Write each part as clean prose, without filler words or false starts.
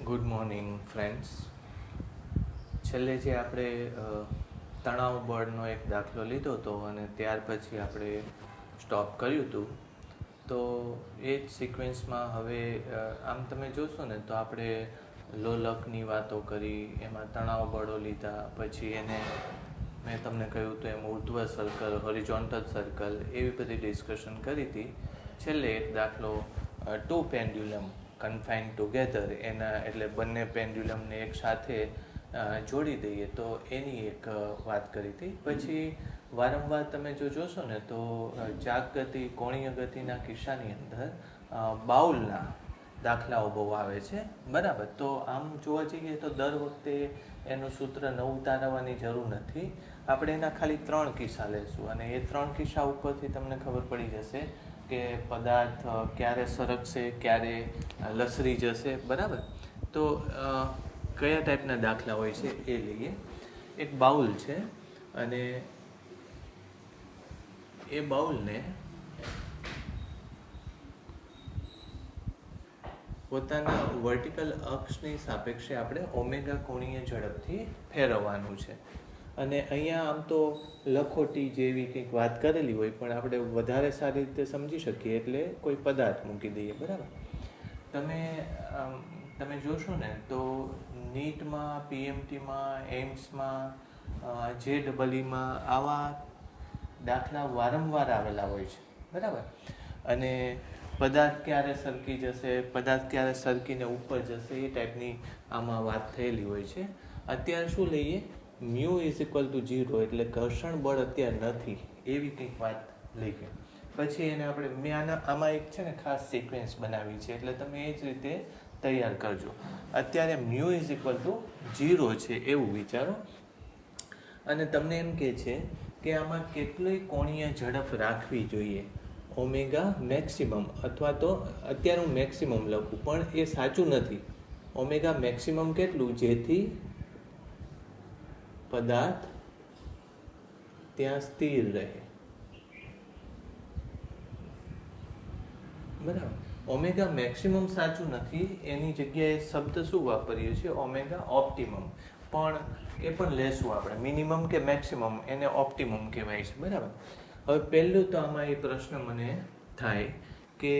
Good morning friends. છેલ્લે જે આપણે તણાવ બળનો એક દાખલો લીધો હતો અને ત્યાર પછી આપણે સ્ટોપ કર્યું હતું, તો એ જ સિક્વન્સમાં હવે આમ તમે જોશો ને તો આપણે લોલકની વાતો કરી, એમાં તણાવ બળો લીધા, પછી એને મેં તમને કહ્યું હતું એમ ઉર્ધ્વ સર્કલ, હોરિઝોન્ટલ સર્કલ, એવી બધી ડિસ્કશન કરી હતી. છેલ્લે એક દાખલો ટુ પેન્ડ્યુલમ કન્ફાઇન્ડ ટુગેધર, એના એટલે બંને પેન્ડ્યુલમને એક સાથે જોડી દઈએ તો એની એક વાત કરી હતી. પછી વારંવાર તમે જો જોશો ને તો ચાક ગતિ, કોણીય ગતિના કિસ્સાની અંદર બાઉલના દાખલાઓ બહુ આવે છે, બરાબર. તો આમ જોવા જઈએ તો દર વખતે એનું સૂત્ર નવું તારવવાની જરૂર નથી. આપણે એના ખાલી 3 કિસ્સા લેશું અને એ 3 કિસ્સા ઉપરથી તમને ખબર પડી જશે કે પદાર્થ ક્યારે સરકશે, ક્યારે લસરી જશે, બરાબર. તો કયા ટાઈપના દાખલા હોય છે એ લઈએ. એક બાઉલ છે અને એ બાઉલને પોતાના વર્ટિકલ અક્ષની સાપેક્ષે આપણે ઓમેગા કોણીય ઝડપથી ફેરવવાનું છે. અને અહીંયા આમ તો લખોટી જેવી કંઈક વાત કરેલી હોય, પણ આપણે વધારે સારી રીતે સમજી શકીએ એટલે કોઈ પદાર્થ મૂકી દઈએ, બરાબર. તમે જોશો ને તો નીટમાં, પીએમટીમાં, એમ્સમાં, JEEમાં આવા દાખલા વારંવાર આવેલા હોય છે, બરાબર. અને પદાર્થ ક્યારે સરકી જશે, પદાર્થ ક્યારે સરકીને ઉપર જશે, એ ટાઈપની આમાં વાત થયેલી હોય છે. અત્યારે શું લઈએ? μ = 0, એટલે ઘર્ષણ બળ અત્યારે નથી, એવી કંઈક વાત લઈએ. પછી એને આપણે આમાં એક છે ને ખાસ સિક્વન્સ બનાવી છે, એટલે તમે એ જ રીતે તૈયાર કરજો. અત્યારે μ = 0 છે એવું વિચારો, અને તમને એમ કહે છે કે આમાં કેટલી કોણીય ઝડપ રાખવી જોઈએ, ઓમેગા મેક્સિમમ, અથવા તો અત્યારે હું મેક્સિમમ લખું પણ એ સાચું નથી. ઓમેગા મેક્સિમમ કેટલું, જેથી પદાર્થ ત્યાં સ્થિર રહે, બરાબર. ઓમેગા મેક્સિમમ સાચું નથી, એની જગ્યાએ શબ્દ શું વાપરીએ છીએ? Omega optimum. પણ એ પણ લેશું આપણે, મિનિમમ કે મેક્સિમમ, એને ઓપ્ટિમમ કહેવાય છે, બરાબર. હવે પહેલું તો આમાં એ પ્રશ્ન મને થાય કે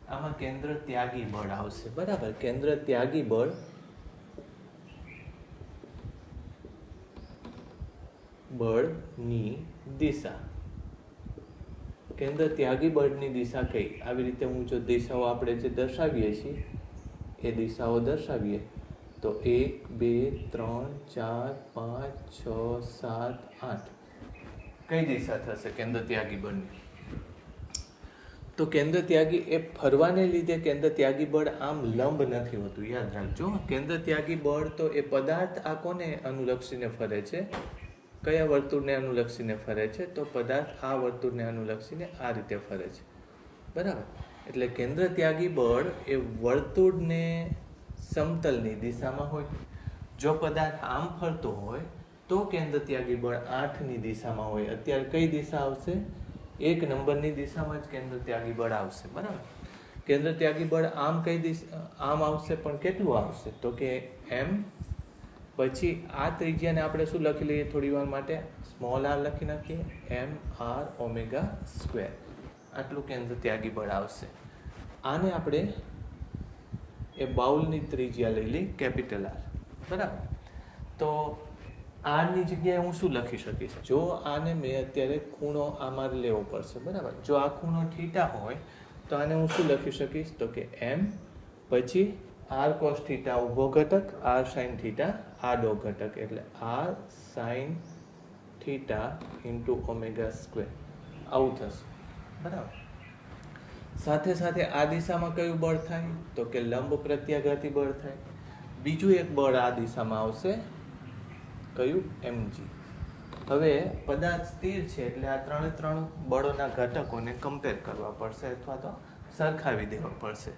આમાં કેન્દ્ર ત્યાગી બળ આવશે, બરાબર. કેન્દ્ર ત્યાગી બળ બળની દિશા, કેન્દ્ર ત્યાગી બળની દિશા કઈ? આવી રીતે હું જો દિશાઓ આપણે જે દર્શાવીએ છીએ એ દિશાઓ દર્શાવીએ તો 1, 2, 3, 4, 5, 6, 7, 8 કઈ દિશા થશે કેન્દ્ર ત્યાગી બળની? તો કેન્દ્ર ત્યાગી એ ફરવાને લીધે કેન્દ્ર ત્યાગી બળ આમ લંબ નથી હોતું, યાદ રાખજો. કેન્દ્ર ત્યાગી બળ તો એ પદાર્થ આ કોને અનુલક્ષીને ફરે છે? કયા વર્તુળને અનુલક્ષીને ફરે છે? તો પદાર્થ આ વર્તુળને અનુલક્ષીને આ રીતે ફરે છે, બરાબર. એટલે કેન્દ્ર ત્યાગી બળ એ વર્તુળને સમતલની દિશામાં હોય. જો પદાર્થ આમ ફરતો હોય તો કેન્દ્ર ત્યાગી બળ 8ની દિશામાં હોય. અત્યારે કઈ દિશા આવશે? 1 નંબરની દિશામાં જ કેન્દ્ર ત્યાગી બળ આવશે, બરાબર. કેન્દ્ર ત્યાગી બળ આમ કઈ દિશા? આમ આવશે, પણ કેટલું આવશે? તો કે m. પછી આ ત્રિજ્યાને આપણે શું લખી લઈએ થોડી વાર માટે? સ્મોલ r લખી નાખીએ, mr². આટલું કેન્દ્ર ત્યાગી બળ આવશે. આને આપણે એ બાઉલની ત્રિજ્યા લઈ લઈ, કેપિટલ R, બરાબર. તો આરની જગ્યાએ હું શું લખી શકીશ? જો આને મેં અત્યારે ખૂણો આ મારે લેવો પડશે, બરાબર. જો આ ખૂણો θ હોય તો આને હું શું લખી શકીશ? તો કે m, પછી r cos θ ઊભો ઘટક, r sin θ આડો ઘટક, એટલે r sin θ × ω². આવું થશે, બરાબર. સાથે સાથે આ દિશામાં કયું બળ થાય? તો કે લંબ પ્રત્યાઘાતી બળ થાય. બીજું એક બળ આ દિશામાં આવશે, કયું? mg. હવે પદાર્થ સ્થિર છે એટલે આ 3 બળોના ઘટકોને કમ્પેર કરવા પડશે, અથવા તો સરખાવી દેવા પડશે.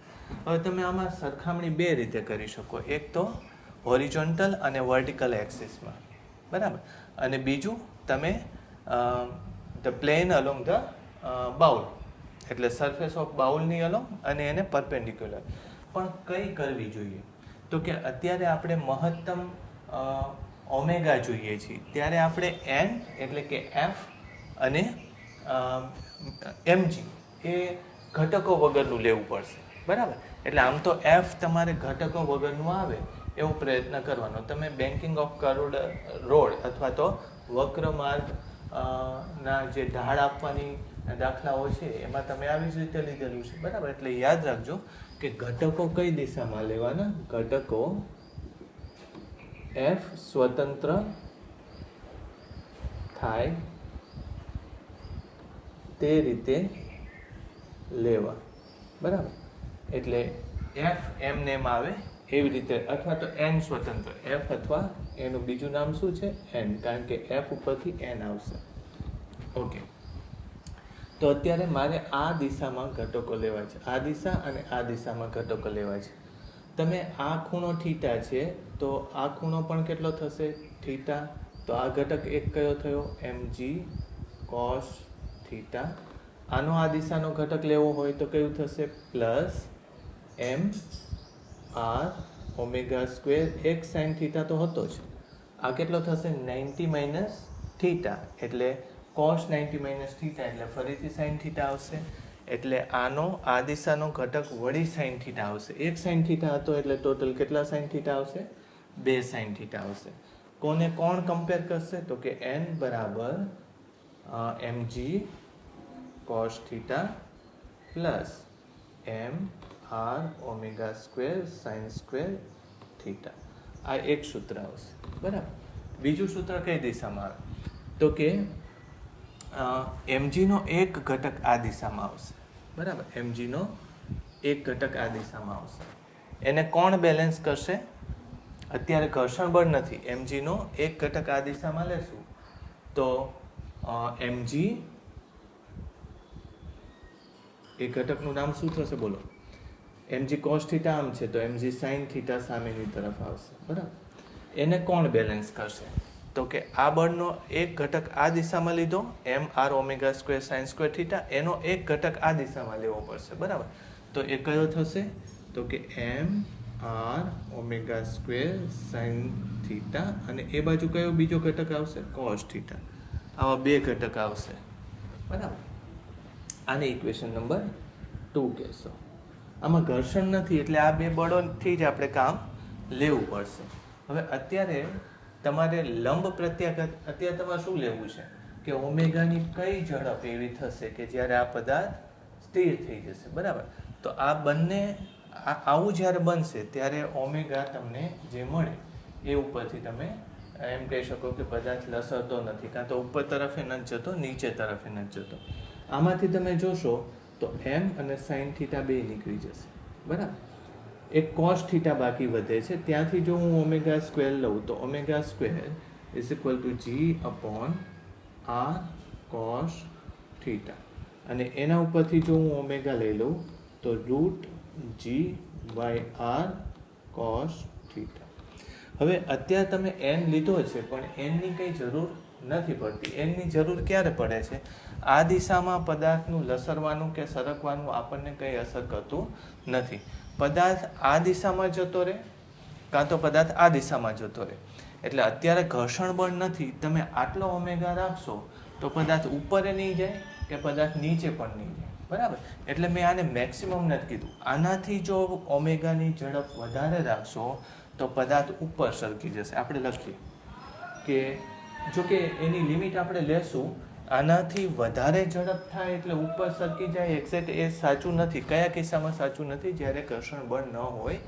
હવે તમે આમાં સરખામણી 2 રીતે કરી શકો. એક તો હોરિઝોન્ટલ અને વર્ટિકલ એક્સિસમાં, બરાબર. અને બીજું તમે the plane along the bowl, એટલે સરફેસ ઓફ બાઉલની અલોંગ અને એને પરપેન્ડિક્યુલર. પણ કઈ કરવી જોઈએ? તો કે અત્યારે આપણે મહત્તમ ઓમેગા જોઈએ છીએ, ત્યારે આપણે એન એટલે કે એફ અને એમજી એ ઘટકો વગરનું લેવું પડશે, બરાબર. એટલે આમ તો એફ તમારે ઘટકો વગરનું આવે એવો પ્રયત્ન કરવાનો. તમે બેન્કિંગ ઓફ રોડ અથવા તો વક્રમાર્ગ ના જે ઢાળ આપવાની દાખલાઓ છે એમાં તમે આવી જ રીતે લીધેલું છે, બરાબર. એટલે યાદ રાખજો કે ઘટકો કઈ દિશામાં લેવાના, ઘટકો એફ સ્વતંત્ર થાય તે રીતે લેવા, બરાબર. એટલે એફ એમને એમ આવે એવી રીતે, અથવા તો એન સ્વતંત્ર, એફ અથવા એનું બીજું નામ શું છે, એન, કારણ કે એફ ઉપરથી એન આવશે. ઓકે, તો અત્યારે મારે આ દિશામાં ઘટકો લેવા છે, આ દિશા અને આ દિશામાં ઘટકો લેવા છે. તમે આ ખૂણો થીટા છે તો આ ખૂણો પણ કેટલો થશે, થીટા. તો આ ઘટક એક કયો થયો, mg cos થીટા. આનો આ દિશાનો ઘટક લેવો હોય તો કયું થશે, plus m r omega square એક સાઇન થીટા તો હતો જ. આ કેટલો થશે, 90 માઇનસ થીટા, એટલે cos 90 માઇનસ થીટા એટલે ફરીથી સાઇન થીટા આવશે. એટલે આનો આ દિશાનો ઘટક વળી સાઇન થીટા આવશે. એક સાઇન થીટા હતો એટલે ટોટલ કેટલા સાઇન થીટા આવશે, 2 સાઇન થીટા આવશે. કોને કોણ કમ્પેર કરશે, તો કે n બરાબર mg cos theta plus m r omega square sine square theta. આ એક સૂત્ર આવશે, બરાબર. બીજું સૂત્ર કઈ દિશામાં આવે, તો કે mg નો એક ઘટક આ દિશામાં આવશે, બરાબર. mg નો એક ઘટક આ દિશામાં આવશે. એને કોણ બેલેન્સ કરશે, અત્યારે ઘર્ષણ બળ નથી, mg નો એક ઘટક આ દિશામાં લેશું તો mg એ ઘટકનું નામ શું થશે, બોલો. mg cos થીટા આમ છે તો mg sin થીટા સામેની તરફ આવશે, બરાબર. એને કોણ બેલેન્સ કરશે, તો કે આ બળનો એક ઘટક આ દિશામાં લીધો, m r omega square sine square theta, એનો એક ઘટક આ દિશામાં લેવો પડશે, બરાબર. તો એ કયો થશે, તો કે m r omega square sine theta, અને એ બાજુ કયો બીજો ઘટક આવશે, cos થીટા. આવા બે ઘટક આવશે, બરાબર. આને ઇક્વેશન નંબર 2 કહેશો. આમાં ઘર્ષણ નથી એટલે આ બે બળોથી જ આપણે કામ લેવું પડશે. હવે અત્યારે તમારે લંબ પ્રત્યાઘાત, અત્યારે તમારે શું લેવું છે કે ઓમેગાની કઈ ઝડપ એવી થશે કે જ્યારે આ પદાર્થ સ્થિર થઈ જશે, બરાબર. તો આ બંને આવું જ્યારે બનશે ત્યારે ઓમેગા તમને જે મળે એ ઉપરથી તમે એમ કહી શકો કે પદાર્થ લસરતો નથી, કાં તો ઉપર તરફે નથી જતો, નીચે તરફે નથી જતો. આમાંથી તમે જોશો તો m અને sin થીટા બે નીકળી જશે, બરાબર. એક cos થીટા બાકી વધે છે, ત્યાંથી જો હું ઓમેગા સ્ક્વેર લઉં તો omega square is equal to g upon r cos theta, અને એના ઉપરથી જો હું ઓમેગા લઈ લઉં તો root g by r cos theta. હવે અત્યારે તમે n લીધો છે પણ n ની કંઈ જરૂર નથી પડતી. n ની જરૂર ક્યારે પડે છે, આ દિશામાં પદાર્થનું લસરવાનું કે સરકવાનું આપણને કંઈ અસર કરતું નથી. પદાર્થ આ દિશામાં જતો રહે કાં તો પદાર્થ આ દિશામાં જતો રહે. એટલે અત્યારે ઘર્ષણ બળ નથી, તમે આટલો ઓમેગા રાખશો તો પદાર્થ ઉપર નહીં જાય કે પદાર્થ નીચે પણ નહીં જાય, બરાબર. એટલે મેં આને મેક્સિમમ નથી કીધું. આનાથી જો ઓમેગાની ઝડપ વધારે રાખશો તો પદાર્થ ઉપર સરકી જશે. આપણે લખીએ કે જો કે એની લિમિટ આપણે લેશું, આનાથી વધારે ઝડપ થાય એટલે ઉપર સરકી જાય, એક્ઝેક્ટ એ સાચું નથી. કયા કિસ્સામાં સાચું નથી, જ્યારે ઘર્ષણ બળ ન હોય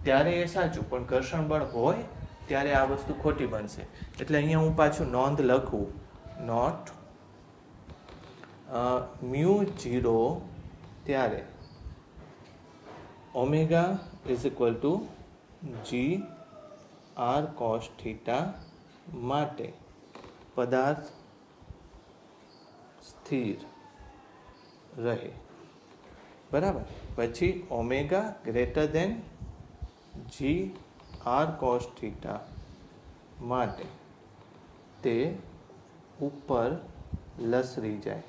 ત્યારે એ સાચું, પણ ઘર્ષણ બળ હોય ત્યારે આ વસ્તુ ખોટી બનશે. એટલે અહીંયા હું પાછું નોંધ લખું, નોટ μ0 ત્યારે omega is equal to g r cos theta માટે પદાર્થ સ્થિર રહે, બરાબર. પછી omega greater than g r cos theta માટે તે ઉપર લસરી જાય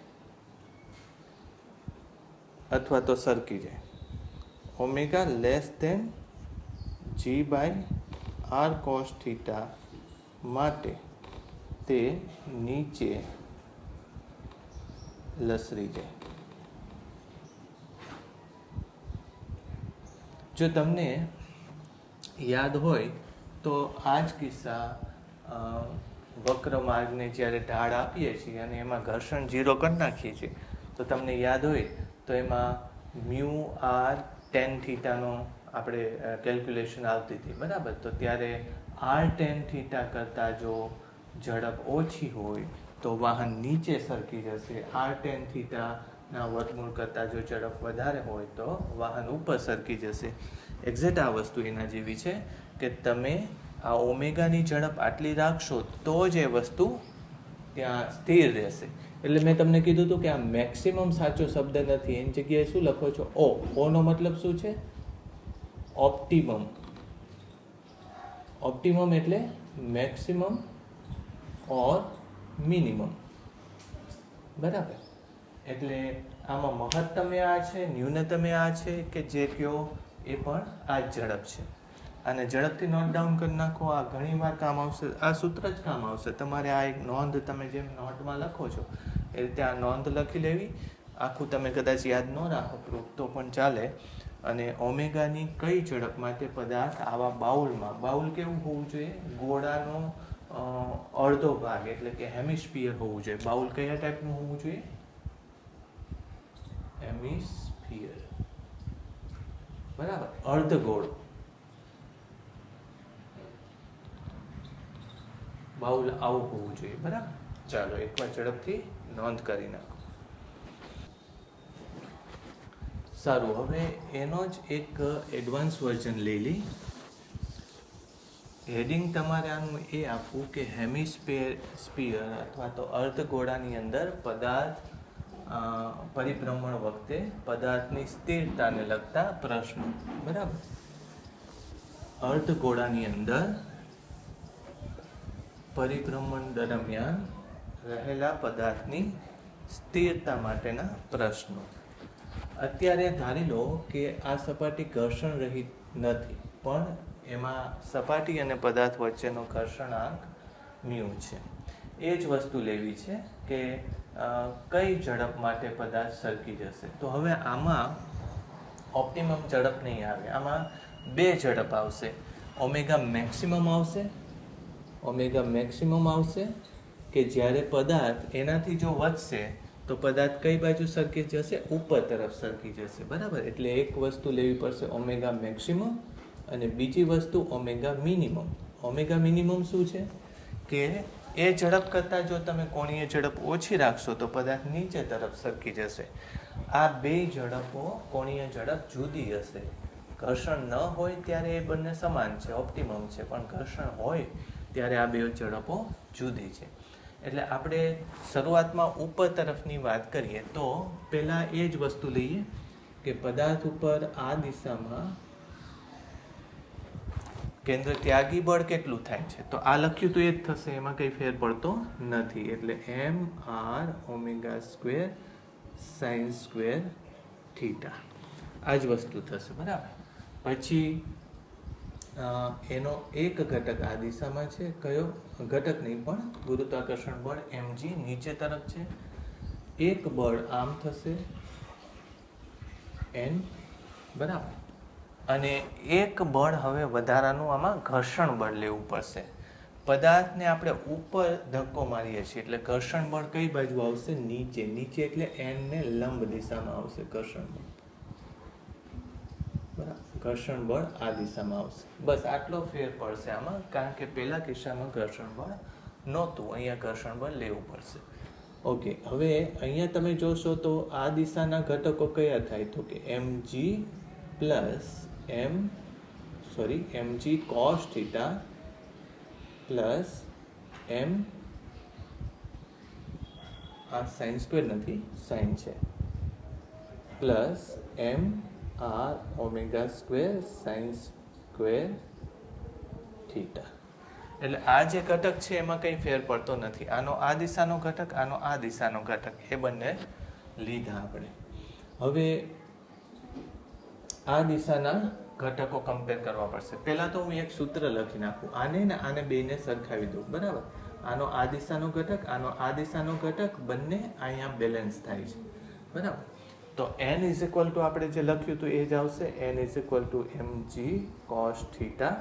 અથવા તો સરકી જાય. Omega less than g/r cos θ માટે તે નીચે લસરી જાય. જો તમને યાદ હોય તો આ જ કિસ્સા વક્ર માર્ગને જ્યારે ઢાળ આપીએ છીએ અને એમાં ઘર્ષણ 0 કરી નાખીએ છીએ તો તમને યાદ હોય તો એમાં μr tan θનો આપણે કેલ્ક્યુલેશન આવતી હતી, બરાબર. તો ત્યારે r tan θ કરતાં જો ઝડપ ઓછી હોય તો વાહન નીચે સરકી જશે. r tan θના વર્ગમૂળ કરતાં જો ઝડપ વધારે હોય તો વાહન ઉપર સરકી જશે. એક્ઝેક્ટ આ વસ્તુ એના જેવી છે કે તમે આ ઓમેગાની ઝડપ આટલી રાખશો તો જ એ વસ્તુ ત્યાં સ્થિર રહેશે. એટલે મેં તમને કીધું હતું કે આ મેક્સિમમ સાચો શબ્દ નથી, એની જગ્યાએ શું લખો છો? ઓનો મતલબ શું છે? ઓપ્ટિમમ. ઓપ્ટિમમ એટલે મેક્સિમમ ઓર મિનિમમ, બરાબર. એટલે આમાં મહત્તમ આ છે, ન્યૂનતમ આ છે કે જે કયો એ પણ આ જ ઝડપ છે. અને ઝડપથી નોટ ડાઉન કરી નાખો. આ ઘણીવાર કામ આવશે, આ સૂત્ર જ કામ આવશે. તમારે આ એક નોંધ તમે જેમ નોટમાં લખો છો એ રીતે આ નોંધ લખી લેવી. આખું તમે કદાચ યાદ ન રાખો પ્રૂફ તો પણ ચાલે. અને ઓમેગાની કઈ ઝડપમાં તે પદાર્થ આવા બાઉલમાં, બાઉલ કેવું હોવું જોઈએ? ગોળાનો અડધો ભાગ એટલે કે હેમિસ્ફિયર હોવું જોઈએ. બાઉલ કયા ટાઈપનું હોવું જોઈએ? હેમિસ્ફિયર, બરાબર. અર્ધગોળ બાઉલ આવું હોવું જોઈએ, બરાબર. ચાલો એકવાર ઝડપથી નોંધ કરી નાખો. સારું, હવે એનો જ એક એડવાન્સ વર્ઝન લઈ લઈ. હેડિંગ તમારે આનું એ આપવું કે હેમિસ્ફિયર અથવા તો અર્ધગોળાની અંદર પદાર્થ પરિભ્રમણ વખતે પદાર્થની સ્થિરતાને લગતા પ્રશ્નો, બરાબર. અર્ધગોળાની અંદર પરિભ્રમણ દરમિયાન રહેલા પદાર્થની સ્થિરતા માટેના પ્રશ્નો. અત્યારે ધારી લો કે આ સપાટી ઘર્ષણ રહિત નથી, પણ એમાં સપાટી અને પદાર્થ વચ્ચેનો ઘર્ષણાંક મ્યુ છે. એ જ વસ્તુ લેવી છે કે કઈ ઝડપ માટે પદાર્થ સરકી જશે. તો હવે આમાં ઓપ્ટિમમ ઝડપ નહીં આવે, આમાં બે ઝડપ આવશે. ઓમેગા મેક્સિમમ આવશે, ઓમેગા મેક્સિમમ આવશે કે જ્યારે પદાર્થ એનાથી જો વધશે તો પદાર્થ કઈ બાજુ સરકી જશે? ઉપર તરફ સરકી જશે, બરાબર. એટલે એક વસ્તુ લેવી પડશે ઓમેગા મેક્સિમમ અને બીજી વસ્તુ ઓમેગા મિનિમમ. ઓમેગા મિનિમમ શું છે કે એ ઝડપ કરતાં જો તમે કોણીય ઝડપ ઓછી રાખશો તો પદાર્થ નીચે તરફ સરકી જશે. આ બે ઝડપો કોણીય ઝડપ જુદી હશે. ઘર્ષણ ન હોય ત્યારે એ બંને સમાન છે, ઓપ્ટિમમ છે, પણ ઘર્ષણ હોય ત્યારે આ બે ઝડપો જુદી છે. એટલે આપણે શરૂઆતમાં ઉપર તરફની વાત કરીએ તો પહેલાં એ જ વસ્તુ લઈએ કે પદાર્થ ઉપર આ દિશામાં કેન્દ્ર ત્યાગી બળ કેટલું થાય છે? તો આ લખ્યું તો એ જ થશે, એમાં કંઈ ફેર પડતો નથી. એટલે mr(ω²) sin² θ આ જ વસ્તુ થશે, બરાબર. પછી એનો એક ઘટક આ દિશામાં છે, કયો ઘટક નહીં પણ ગુરુત્વાકર્ષણ બળ mg નીચે તરફ છે. એક બળ આમ થશે n, બરાબર. અને એક બળ હવે વધારાનું આમાં ઘર્ષણ બળ લેવું પડશે. પદાર્થને આપણે ઉપર ધક્કો મારીએ છીએ એટલે ઘર્ષણ બળ કઈ બાજુ આવશે? નીચે. નીચે એટલે n ને લંબ દિશામાં આવશે ઘર્ષણ બળ, બરાબર. ઘર્ષણ બળ આ દિશામાં આવશે. બસ આટલો ફેર પડશે આમાં, કારણ કે પહેલા કિસ્સામાં ઘર્ષણ બળ નહોતું, અહીંયા ઘર્ષણ બળ લેવું પડશે. ઓકે, હવે અહીંયા તમે જોશો તો આ દિશાના ઘટકો કયા થાય? તો કે mg cos θ પ્લસ m આ sin² નથી, sin છે, પ્લસ mr(ω²) sin² θ. એટલે આ જે ઘટક છે એમાં કંઈ ફેર પડતો નથી. આનો આ દિશાનો ઘટક, આનો આ દિશાનો ઘટક, એ બંને લીધા આપણે. હવે આ દિશાના ઘટકો કમ્પેર કરવા પડશે. પહેલાં તો હું એક સૂત્ર લખી નાખું, આને ને આને બેને સરખાવી દઉં. બરાબર, આનો આ દિશાનો ઘટક, આનો આ દિશાનો ઘટક, બંને અહીંયા બેલેન્સ થાય છે. બરાબર, તો n ઇઝ ઇક્વલ ટુ આપણે જે લખ્યું હતું એ જ આવશે. n is equal to mg cos theta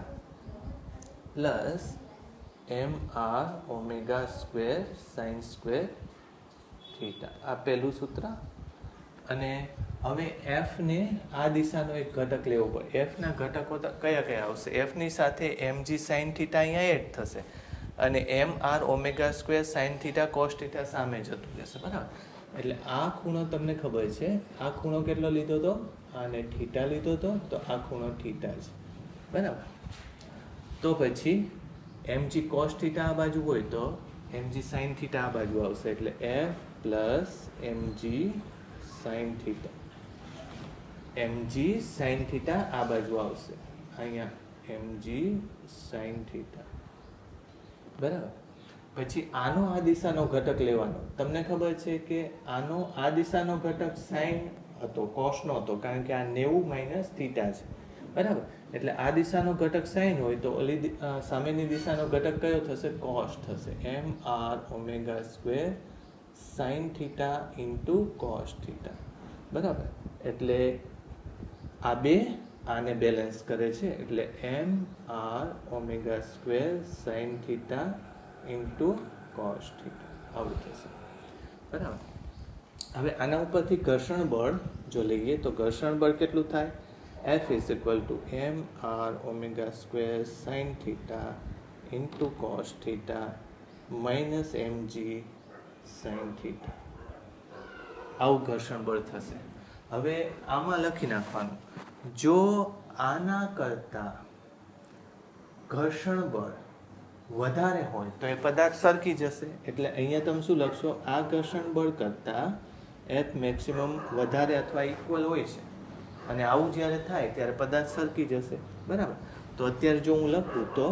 plus mr omega square sine square theta. આ પહેલું સૂત્ર. અને હવે f ને આ દિશાનો એક ઘટક લેવો પડે. f ના ઘટકો કયા કયા આવશે? f ની સાથે mg sin થીટા અહીંયા એડ થશે અને mr omega square sin theta cos theta સામે જતું રહેશે. બરાબર, એટલે આ ખૂણો તમને ખબર છે, આ ખૂણો કેટલો લીધો હતો? આને થીટા લીધો હતો, તો આ ખૂણો થીટા છે. બરાબર, તો પછી mg cos થીટા આ બાજુ હોય તો mg sin થીટા આ બાજુ આવશે, એટલે f plus mg sin theta. mg sin theta આ બાજુ આવશે, અહીંયા mg sin થીટા. બરાબર, પછી આનો આ દિશાનો ઘટક લેવાનો. તમને ખબર છે કે આનો આ દિશાનો ઘટક સાઇન હતો, કોસનો હતો, કારણ કે આ 90 માઇનસ થીટા છે. બરાબર, એટલે આ દિશાનો ઘટક સાઇન હોય તો ઓલી સામેની દિશાનો ઘટક કયો થશે? કોસ થશે. mr omega square sine theta into cos theta. બરાબર, એટલે આ બે આને બેલેન્સ કરે છે, એટલે mr omega square sine theta into cos theta આવું થશે. બરાબર, હવે આના ઉપરથી ઘર્ષણ બળ જો લઈએ તો ઘર્ષણ બળ કેટલું થાય? F is equal two mr omega square sine theta into cos theta minus mg sine theta. આવું ઘર્ષણ બળ થશે. હવે આમાં લખી નાખવાનું, જો આના કરતાં ઘર્ષણ બળ વધારે હોય તો એ પદાર્થ સરકી જશે. એટલે અહીંયા તમે શું લખશો? આ ઘર્ષણ બળ કરતાં F મેક્સિમમ વધારે અથવા ઇક્વલ હોય છે, અને આવું જ્યારે થાય ત્યારે પદાર્થ સરકી જશે. બરાબર, તો અત્યારે જો હું લખું તો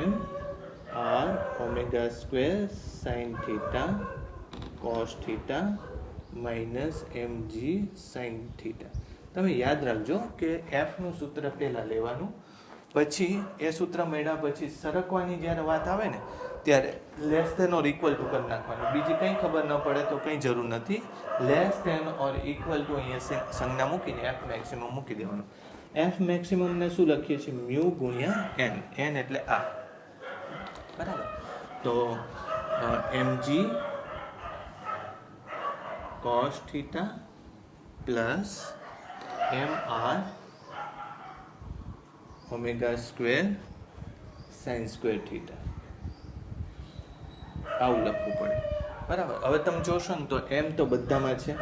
mr omega square sine theta cos theta minus mg sine theta. તમે યાદ રાખજો કે એફનું સૂત્ર પહેલાં લેવાનું, પછી એ સૂત્ર મળ્યા પછી સરકવાની જ્યારે વાત આવે ને ત્યારે less than or equal to કરી નાખવાનું. બીજી કંઈ ખબર ન પડે તો કંઈ જરૂર નથી. Less than or equal to અહીંયા સંજ્ઞા મૂકીને એફ મેક્સિમમ મૂકી દેવાનું. એફ મેક્સિમમને શું લખીએ છીએ? મ્યુ ગુણ્યા એન. એન એટલે આ. બરાબર, તો mg cos theta plus mr omega square sine square theta આવું લખવું પડે. બરાબર, હવે તમે જોશો ને તો m તો બધામાં છે,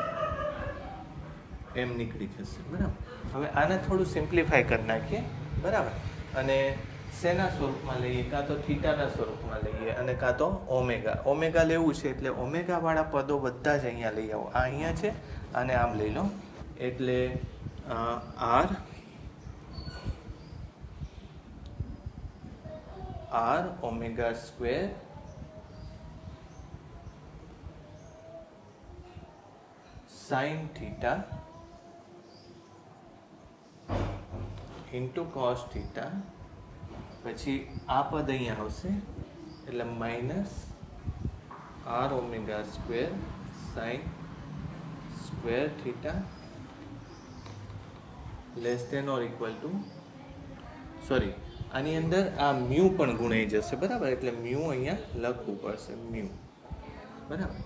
m નીકળી જશે. બરાબર, હવે આને થોડું સિમ્પ્લિફાય કરી નાખીએ. બરાબર, અને શેના સ્વરૂપમાં લઈએ? કાં તો થીટાના સ્વરૂપમાં લઈએ અને કાં તો ઓમેગા. ઓમેગા લેવું છે એટલે ઓમેગાવાળા પદો બધા જ અહીંયા લઈ આવો. આ અહીંયા છે, આને આમ લઈ લો, એટલે r omega square sine theta into cos theta, પછી આ પદ અહીંયા આવશે એટલે minus r omega square sine square theta less than or equal to, sorry, આની અંદર આ મ્યુ પણ ગુણાઈ જશે. બરાબર, એટલે મ્યુ અહીંયા લખવું પડશે, મ્યુ. બરાબર,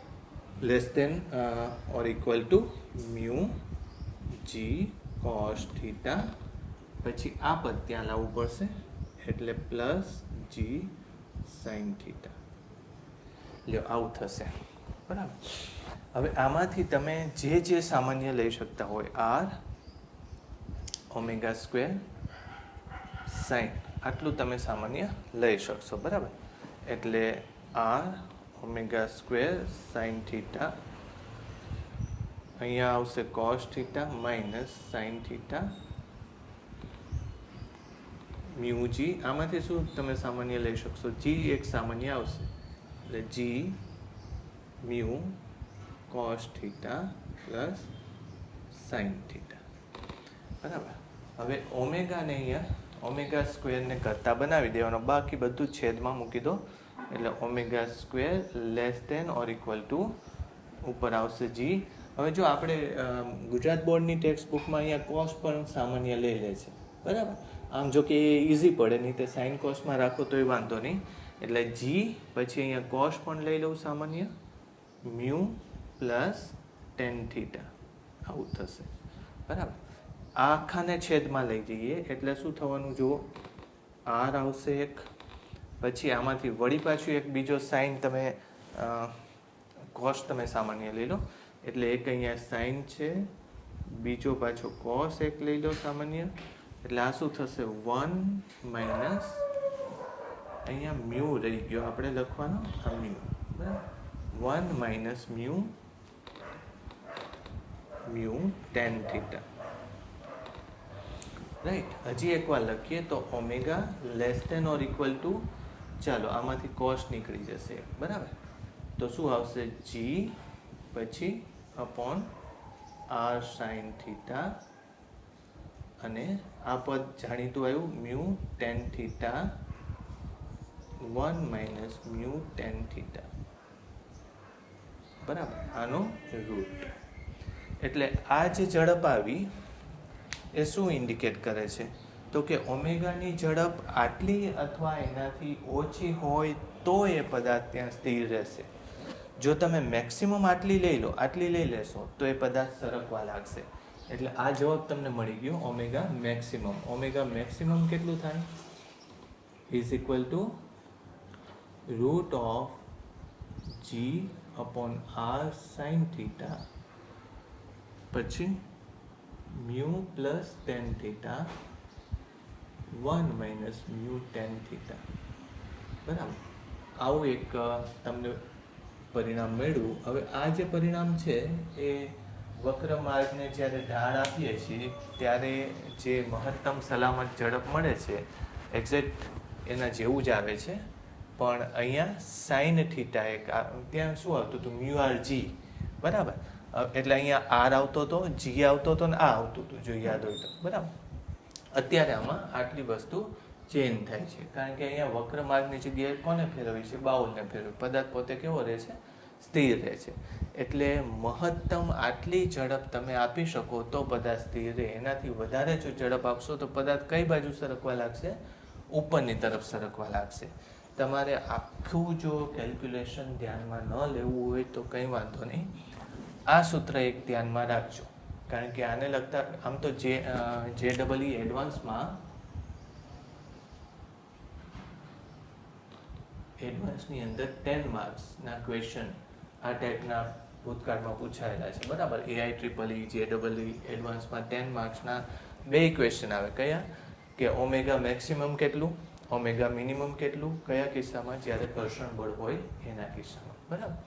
less than or equal to mu g cos theta, પછી આ પદ ત્યાં લાવવું પડશે એટલે પ્લસ જી સાઇન થીટા. લ્યો, આવું થશે. બરાબર, હવે આમાંથી તમે જે સામાન્ય લઈ શકતા હોય, r ઓમેગા સ્ક્વેર સાઇન, આટલું તમે સામાન્ય લઈ શકશો. બરાબર, એટલે r omega square sine theta, અહીંયા આવશે cos theta minus sine theta mu g. આમાંથી શું તમે સામાન્ય લઈ શકશો? જી એક સામાન્ય આવશે એટલે g mu cos theta plus sine theta. બરાબર, હવે ઓમેગાને અહીંયા ઓમેગા સ્ક્વેરને કરતા બનાવી દેવાનો, બાકી બધું છેદમાં મૂકી દો એટલે omega square less than or equal to ઉપર આવશે જી. હવે જો આપણે ગુજરાત બોર્ડની ટેક્સ્ટ બુકમાં અહીંયા કોસ પણ સામાન્ય લઈ લે છે, બરાબર. આમ જો કે એ ઇઝી પડે, નહીં તે સાઇન કોસમાં રાખો તોય વાંધો નહીં. એટલે જી પછી અહીંયા કોસ પણ લઈ લઉં સામાન્ય, મ્યુ પ્લસ ટેન થીટા આવું થશે, બરાબર. આ આખાને છેદમાં લઈ જઈએ એટલે શું થવાનું જુઓ, આર આવશે એક, પછી આમાંથી વળી પાછું એક બીજો સાઇન તમે કોસ તમે સામાન્ય લઈ લો એટલે એક અહીંયા સાઇન છે, બીજો પાછો કોસ એક લઈ લો સામાન્ય, એટલે આ શું થશે 1 માઇનસ અહીંયા મ્યુ રહી ગયો આપણે લખવાનો, આ મ્યુ, બરાબર. 1 minus mu tan theta, right. હજી એકવાર લખીએ તો omega less than or equal to, ચાલો આમાંથી કોસ નીકળી જશે, બરાબર. તો શું આવશે જી પછી અપોન આર સાઇન થીટા, અને આ પદ જાણીતું આવ્યું mu tan theta 1 minus mu tan theta, બરાબર, આનો રૂટ. એટલે આ જે ઝડપ આવી એ શું ઇન્ડિકેટ કરે છે તો કે ઓમેગાની ઝડપ આટલી અથવા એનાથી ઓછી હોય તો એ પદાર્થ ત્યાં સ્થિર રહેશે. જો તમે મેક્સિમમ આટલી લઈ લેશો તો એ પદાર્થ સરકવા લાગશે. એટલે આ જવાબ તમને મળી ગયો ઓમેગા મેક્સિમમ. ઓમેગા મેક્સિમમ કેટલું થાય is equal to root of g upon r sine theta પછી mu plus tan theta 1 minus mu tan theta, બરાબર. આવું એક તમને પરિણામ મળ્યું. હવે આ જે પરિણામ છે એ વક્ર માર્ગને જ્યારે ઢાળ આપીએ છીએ ત્યારે જે મહત્તમ સલામત ઝડપ મળે છે એક્ઝેક્ટ એના જેવું જ આવે છે, પણ અહીંયા સાઇન થીટા એક ત્યાં શું આવતું હતું મ્યુ આર જી, બરાબર. એટલે અહીંયા આર આવતો હતો, જી આવતો હતો ને આ આવતું હતું, જો યાદ હોય તો, બરાબર. અત્યારે આમાં આટલી વસ્તુ ચેન્જ થાય છે કારણ કે અહીંયા વક્ર માર્ગની જગ્યાએ કોને ફેરવી છે, બાઉલને ફેરવી. પદાર્થ પોતે કેવો રહે છે, સ્થિર રહે છે. એટલે મહત્તમ આટલી ઝડપ તમે આપી શકો તો પદાર્થ સ્થિર રહે. એનાથી વધારે જો ઝડપ આપશો તો પદાર્થ કઈ બાજુ સરકવા લાગશે, ઉપરની તરફ સરકવા લાગશે. તમારે આખું જો કેલ્ક્યુલેશન ધ્યાનમાં ન લેવું હોય તો કંઈ વાંધો નહીં, આ સૂત્ર એક ધ્યાનમાં રાખજો કારણ કે આને લગતા આમ તો JEE એડવાન્સની અંદર 10 માર્ક્સના ક્વેશ્ચન આ ટાઈપના ભૂતકાળમાં પૂછાયેલા છે, બરાબર. AIEEE JEE એડવાન્સમાં 10 માર્ક્સના 2 ક્વેશ્ચન આવે. કયા કે ઓમેગા મેક્સિમમ કેટલું, ઓમેગા મિનિમમ કેટલું, કયા કિસ્સામાં જ્યારે ઘર્ષણ બળ હોય એના કિસ્સામાં, બરાબર.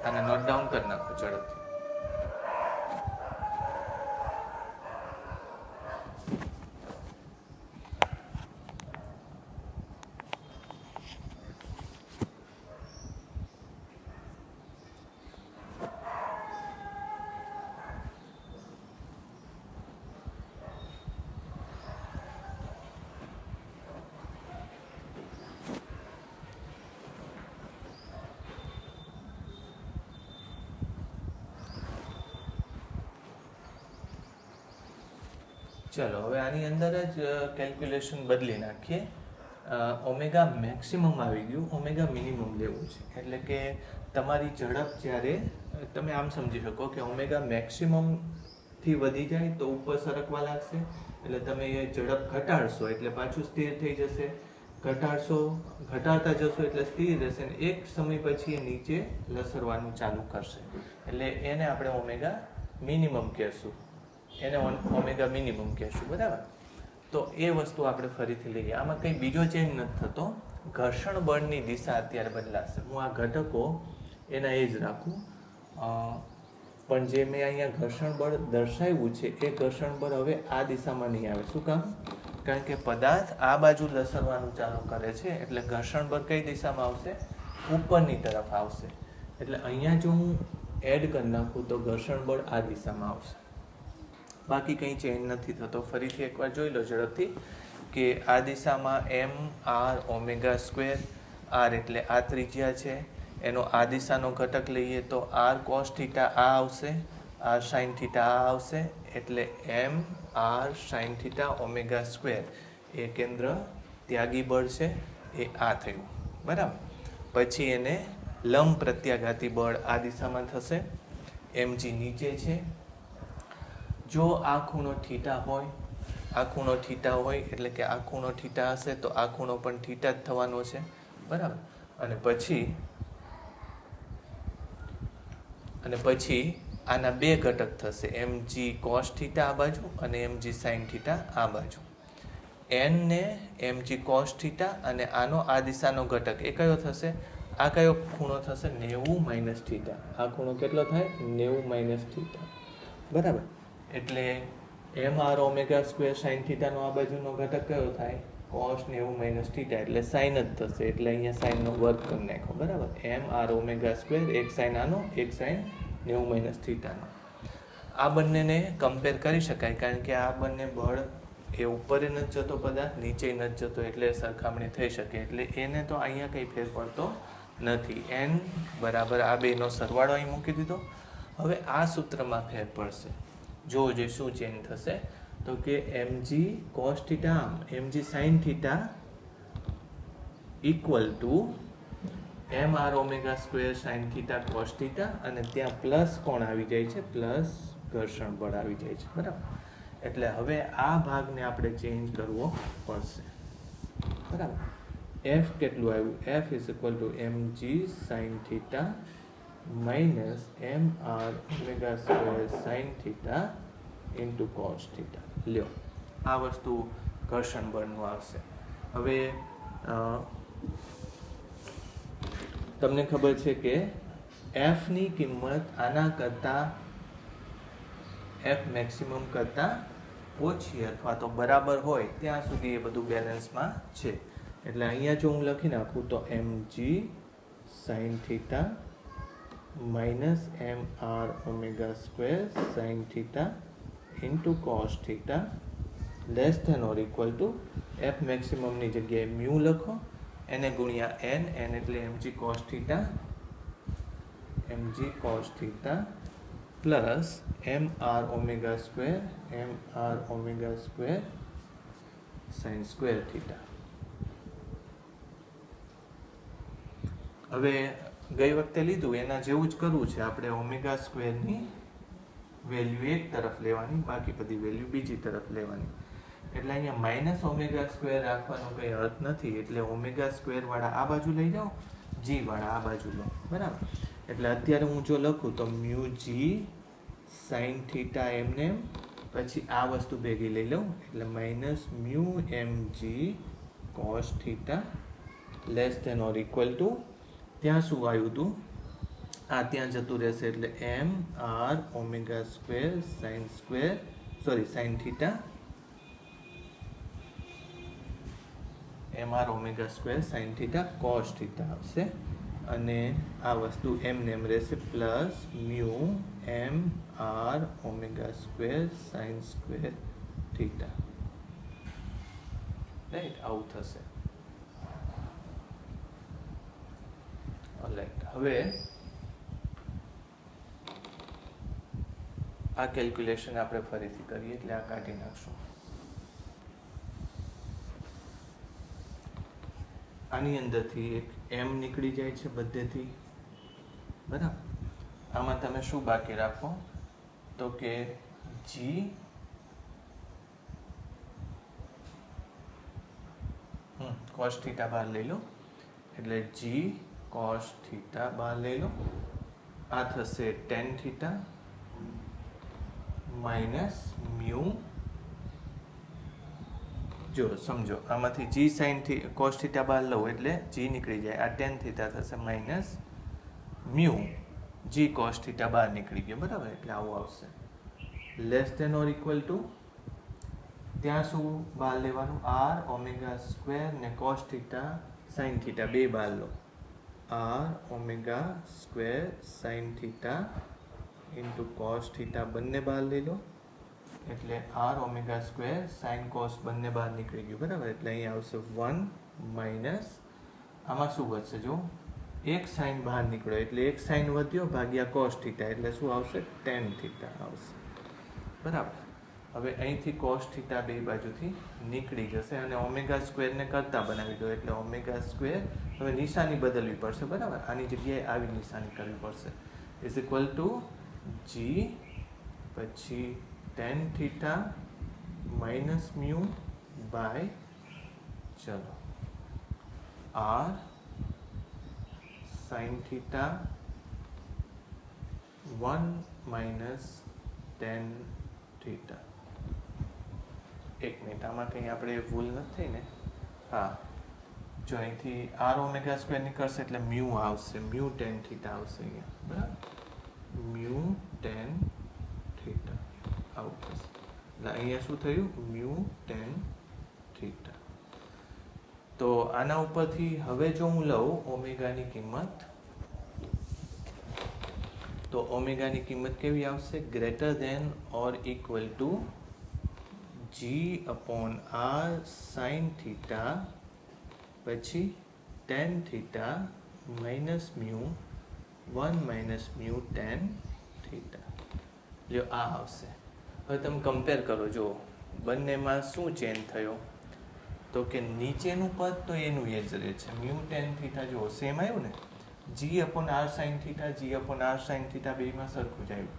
આને નોટ ડાઉન કરી નાખો ઝડપથી. ચલો હવે આની અંદર જ કેલ્ક્યુલેશન બદલી નાખીએ. ઓમેગા મેક્સિમમ આવી ગયું, ઓમેગા મિનિમમ લેવું છે. એટલે કે તમારી ઝડપ જ્યારે તમે આમ સમજી શકો કે ઓમેગા મેક્સિમમથી વધી જાય તો ઉપર સરકવા લાગશે, એટલે તમે એ ઝડપ ઘટાડશો એટલે પાછું સ્થિર થઈ જશે, ઘટાડતા જશો એટલે સ્થિર રહેશે, અને એક સમય પછી એ નીચે લસરવાનું ચાલુ કરશે. એટલે એને આપણે ઓમેગા મિનિમમ કહેશું, એને ઓમેગા મિનિમમ કહેશું, બરાબર. તો એ વસ્તુ આપણે ફરીથી લઈએ. આમાં કંઈ બીજો ચેન્જ નથી થતો, ઘર્ષણ બળની દિશા અત્યારે બદલાશે. હું આ ઘટકો એના એ જ રાખું, પણ જે મેં અહીંયા ઘર્ષણ બળ દર્શાવ્યું છે એ ઘર્ષણ બળ હવે આ દિશામાં નહીં આવે. શું કામ? કારણ કે પદાર્થ આ બાજુ લસરવાનું ચાલુ કરે છે, એટલે ઘર્ષણ બળ કઈ દિશામાં આવશે? ઉપરની તરફ આવશે. એટલે અહીંયા જો હું એડ કરી નાખું તો ઘર્ષણ બળ આ દિશામાં આવશે. બાકી કંઈ ચેન્જ નથી થતો. ફરીથી એકવાર જોઈ લો ઝડપથી કે આ દિશામાં m r omega square, r એટલે આ ત્રિજ્યા છે, એનો આ દિશાનો ઘટક લઈએ તો આર કોસ થીટા આ આવશે, આર સાઇન થીટા આ આવશે, એટલે m r sine theta omega square એ કેન્દ્ર ત્યાગી બળ છે, એ આ થયું. બરાબર. પછી એને લંબ પ્રત્યાઘાતી બળ આ દિશામાં થશે, mg નીચે છે. જો આ ખૂણો થીટા હોય, આ ખૂણો થીટા હોય એટલે કે આ ખૂણો થીટા હશે તો આ ખૂણો પણ થીટા જ થવાનો છે. બરાબર. અને પછી આના બે ઘટક થશે, mg cos થીટા આ બાજુ અને mg sin થીટા આ બાજુ. n ને mg cos થીટા અને આનો આ દિશાનો ઘટક એ કયો થશે? આ કયો ખૂણો થશે? 90 માઇનસ થીટા. આ ખૂણો કેટલો થાય? 90 માઇનસ થીટા. બરાબર. એટલે m r omega square sine થીટાનો આ બાજુનો ઘટક કયો થાય? કોસ 90 માઇનસ થીટા, એટલે સાઇન જ થશે. એટલે અહીંયા સાઇનનો વર્ગ કરી નાખો. બરાબર. એમ આર ઓમેગા સ્ક્વેર, એક સાઇન આનો, એક સાઇન 90 માઇનસ થીટાનો. આ બંનેને કમ્પેર કરી શકાય, કારણ કે આ બંને બળ એ ઉપર નથી જતો પદાર્થ, નીચે નથી જતો, એટલે સરખામણી થઈ શકે. એટલે એને તો અહીંયા કંઈ ફેર પડતો નથી. n બરાબર આ બેનો સરવાળો અહીં મૂકી દીધો. હવે આ સૂત્રમાં ફેર પડશે. જોજો શું ચેન્જ થશે, તો કે mg cos થીટા આમ mg sin theta equal to m r omega square sine theta cos theta, અને ત્યાં પ્લસ કોણ આવી જાય છે? પ્લસ ઘર્ષણ બળ આવી જાય છે. બરાબર. એટલે હવે આ ભાગને આપણે ચેન્જ કરવો પડશે. બરાબર. f કેટલું આવ્યું? f is equal to mg sine theta minus m r omega square sine theta into cos theta. લ્યો, આ વસ્તુ ઘર્ષણ બળનું આવશે. હવે તમને ખબર છે કે f ની કિંમત આના કરતાં f મેક્સિમમ કરતાં ઓછી અથવા તો બરાબર હોય ત્યાં સુધી એ બધું બેલેન્સમાં છે. એટલે અહીંયા જો હું લખી નાખું તો mg sine theta minus m r omega square sine theta into cos theta less than or equal to f મેક્સિમમની જગ્યાએ મ્યુ લખો, એને ગુણ્યા n એટલે mg cos theta plus m r omega square sine square theta. હવે ગઈ વખતે લીધું એના જેવું જ કરવું છે. આપણે ઓમેગા સ્ક્વેરની વેલ્યુ એક તરફ લેવાની, બાકી બધી વેલ્યુ બીજી તરફ લેવાની. એટલે અહીંયા માઇનસ ઓમેગા સ્ક્વેર રાખવાનો કંઈ અર્થ નથી. એટલે ઓમેગા સ્ક્વેર વાળા આ બાજુ લઈ જાઓ, જી વાળા આ બાજુ લો. બરાબર. એટલે અત્યારે હું જો લખું તો મ્યુ જી સાઇન થીટા એમને, પછી આ વસ્તુ ભેગી લઈ લઉં એટલે minus mu m g cos theta less than or equal to, ત્યાં શું આવ્યું હતું? આ ત્યાં જતું રહેશે. એટલે m r omega square sine theta, m r omega square sine theta cos theta આવશે. અને આ વસ્તુ એમને એમ રહેશે, plus mu m r omega square sine square theta. Right, આવું થશે. ઓલરાઈટ. હવે આ કેલ્ક્યુલેશન આપણે ફરીથી કરીએ, એટલે આ કાઢી નાખશું. આની અંદરથી એક m નીકળી જાય છે બધેથી. બરાબર. આમાં તમે શું બાકી રાખો? તો કે g cos થીટા બહાર લઈ લો, એટલે g cos થીટા બહાર લઈ લો. આ થશે tan થીટા માઇનસ મ્યુ, જો સમજો આમાંથી g sin cos થીટા બહાર લઉં એટલે g નીકળી જાય, આ tan થીટા થશે minus mu g cos theta બહાર નીકળી ગયો. બરાબર. એટલે આવું આવશે. Less than or equal to, ત્યાં શું બહાર લેવાનું? r ઓમેગા સ્ક્વેર ને cos થીટા sin થીટા બે બહાર લો. r omega square sin theta into cos theta બંને બહાર લઈ લો. એટલે r omega square sine cos બંને બહાર નીકળી ગયું બરાબર. એટલે અહીંયા આવશે 1 માઇનસ આમાં શું વધશે જો એક સાઇન બહાર નીકળ્યો એટલે એક સાઇન વધ્યો ભાગ્યા કોસ થીટા એટલે શું આવશે ટેન થીટા આવશે બરાબર. હવે અહીંથી કોસ થીટા બે બાજુથી નીકળી જશે અને ઓમેગા સ્ક્વેરને કરતા બનાવી દો એટલે ઓમેગા સ્ક્વેર હવે નિશાની બદલવી પડશે બરાબર. આની જગ્યાએ આવી નિશાની કરવી પડશે ઇઝ ઇક્વલ ટુ જી પછી tan theta minus mu by ચલો r sine theta 1 minus tan theta. एक मिनट આમાં કંઈ આપણે ભૂલ નથી થઈ ને. હા જો અહીંથી આર ઓમેગા સ્ક્વેર નીકળશે એટલે મ્યુ આવશે મ્યુ ટેન થીટા આવશે અહીંયા બરાબર. મ્યુ ટેન થીટા આવું થશે એટલે અહીંયા શું થયું મ્યુ ટેન થીટા. તો આના ઉપરથી હવે જો હું લઉં ઓમેગાની કિંમત તો ઓમેગાની કિંમત કેવી આવશે greater than or equal to g upon r sine theta પછી tan theta minus mu 1 minus mu tan theta. જો આ આવશે. હવે તમે કમ્પેર કરો જો બંનેમાં શું ચેન્જ થયો તો કે નીચેનું પદ તો એનું એ જ રહે છે મ્યુ ટેન થીટા જો સેમ આવ્યું ને જી અપોન આર સાઇન થીટા જી અપોન આર સાઇન થીટા બેમાં સરખું જ આવ્યું.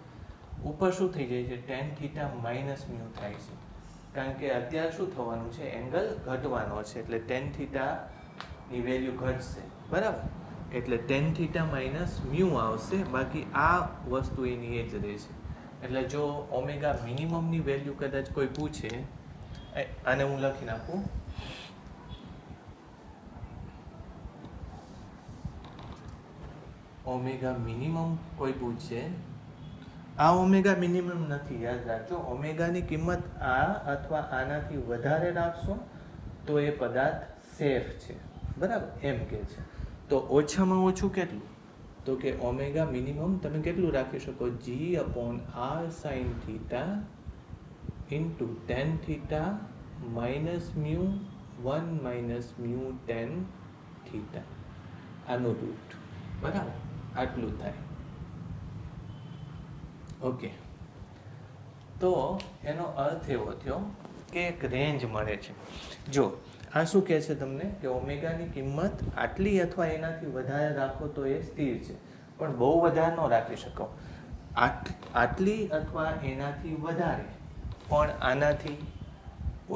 ઉપર શું થઈ જાય છે ટેન થીટા માઇનસ મ્યુ થાય છે કારણ કે અત્યારે શું થવાનું છે એંગલ ઘટવાનો છે એટલે ટેન થીટાની વેલ્યુ ઘટશે બરાબર. એટલે ટેન થીટા માઇનસ મ્યુ આવશે બાકી આ વસ્તુ એની એ જ રહેશે. એટલે જો ઓમેગા મિનિમમની વેલ્યુ કદાચ કોઈ પૂછે આને હું લખી નાખું ઓમેગા મિનિમમ કોઈ પૂછે આ ઓમેગા મિનિમમ નથી યાદ રાખજો. ઓમેગાની કિંમત આ અથવા આનાથી વધારે રાખશો તો એ પદાર્થ સેફ છે બરાબર એમ કે છે. તો ઓછામાં ઓછું કેટલું તો કે ઓમેગા મિનિમમ તમે કેટલું રાખી શકો g upon r sine theta into tan theta minus mu 1 minus mu tan theta આનું રૂટ બરાબર આટલું થાય. ઓકે તો એનો અર્થ એવો થયો કે એક રેન્જ મળે છે. જો આ શું કહે છે તમને કે ઓમેગાની કિંમત આટલી અથવા એનાથી વધારે રાખો તો એ સ્થિર છે પણ બહુ વધારે ન રાખી શકો. આટલી અથવા એનાથી વધારે પણ આનાથી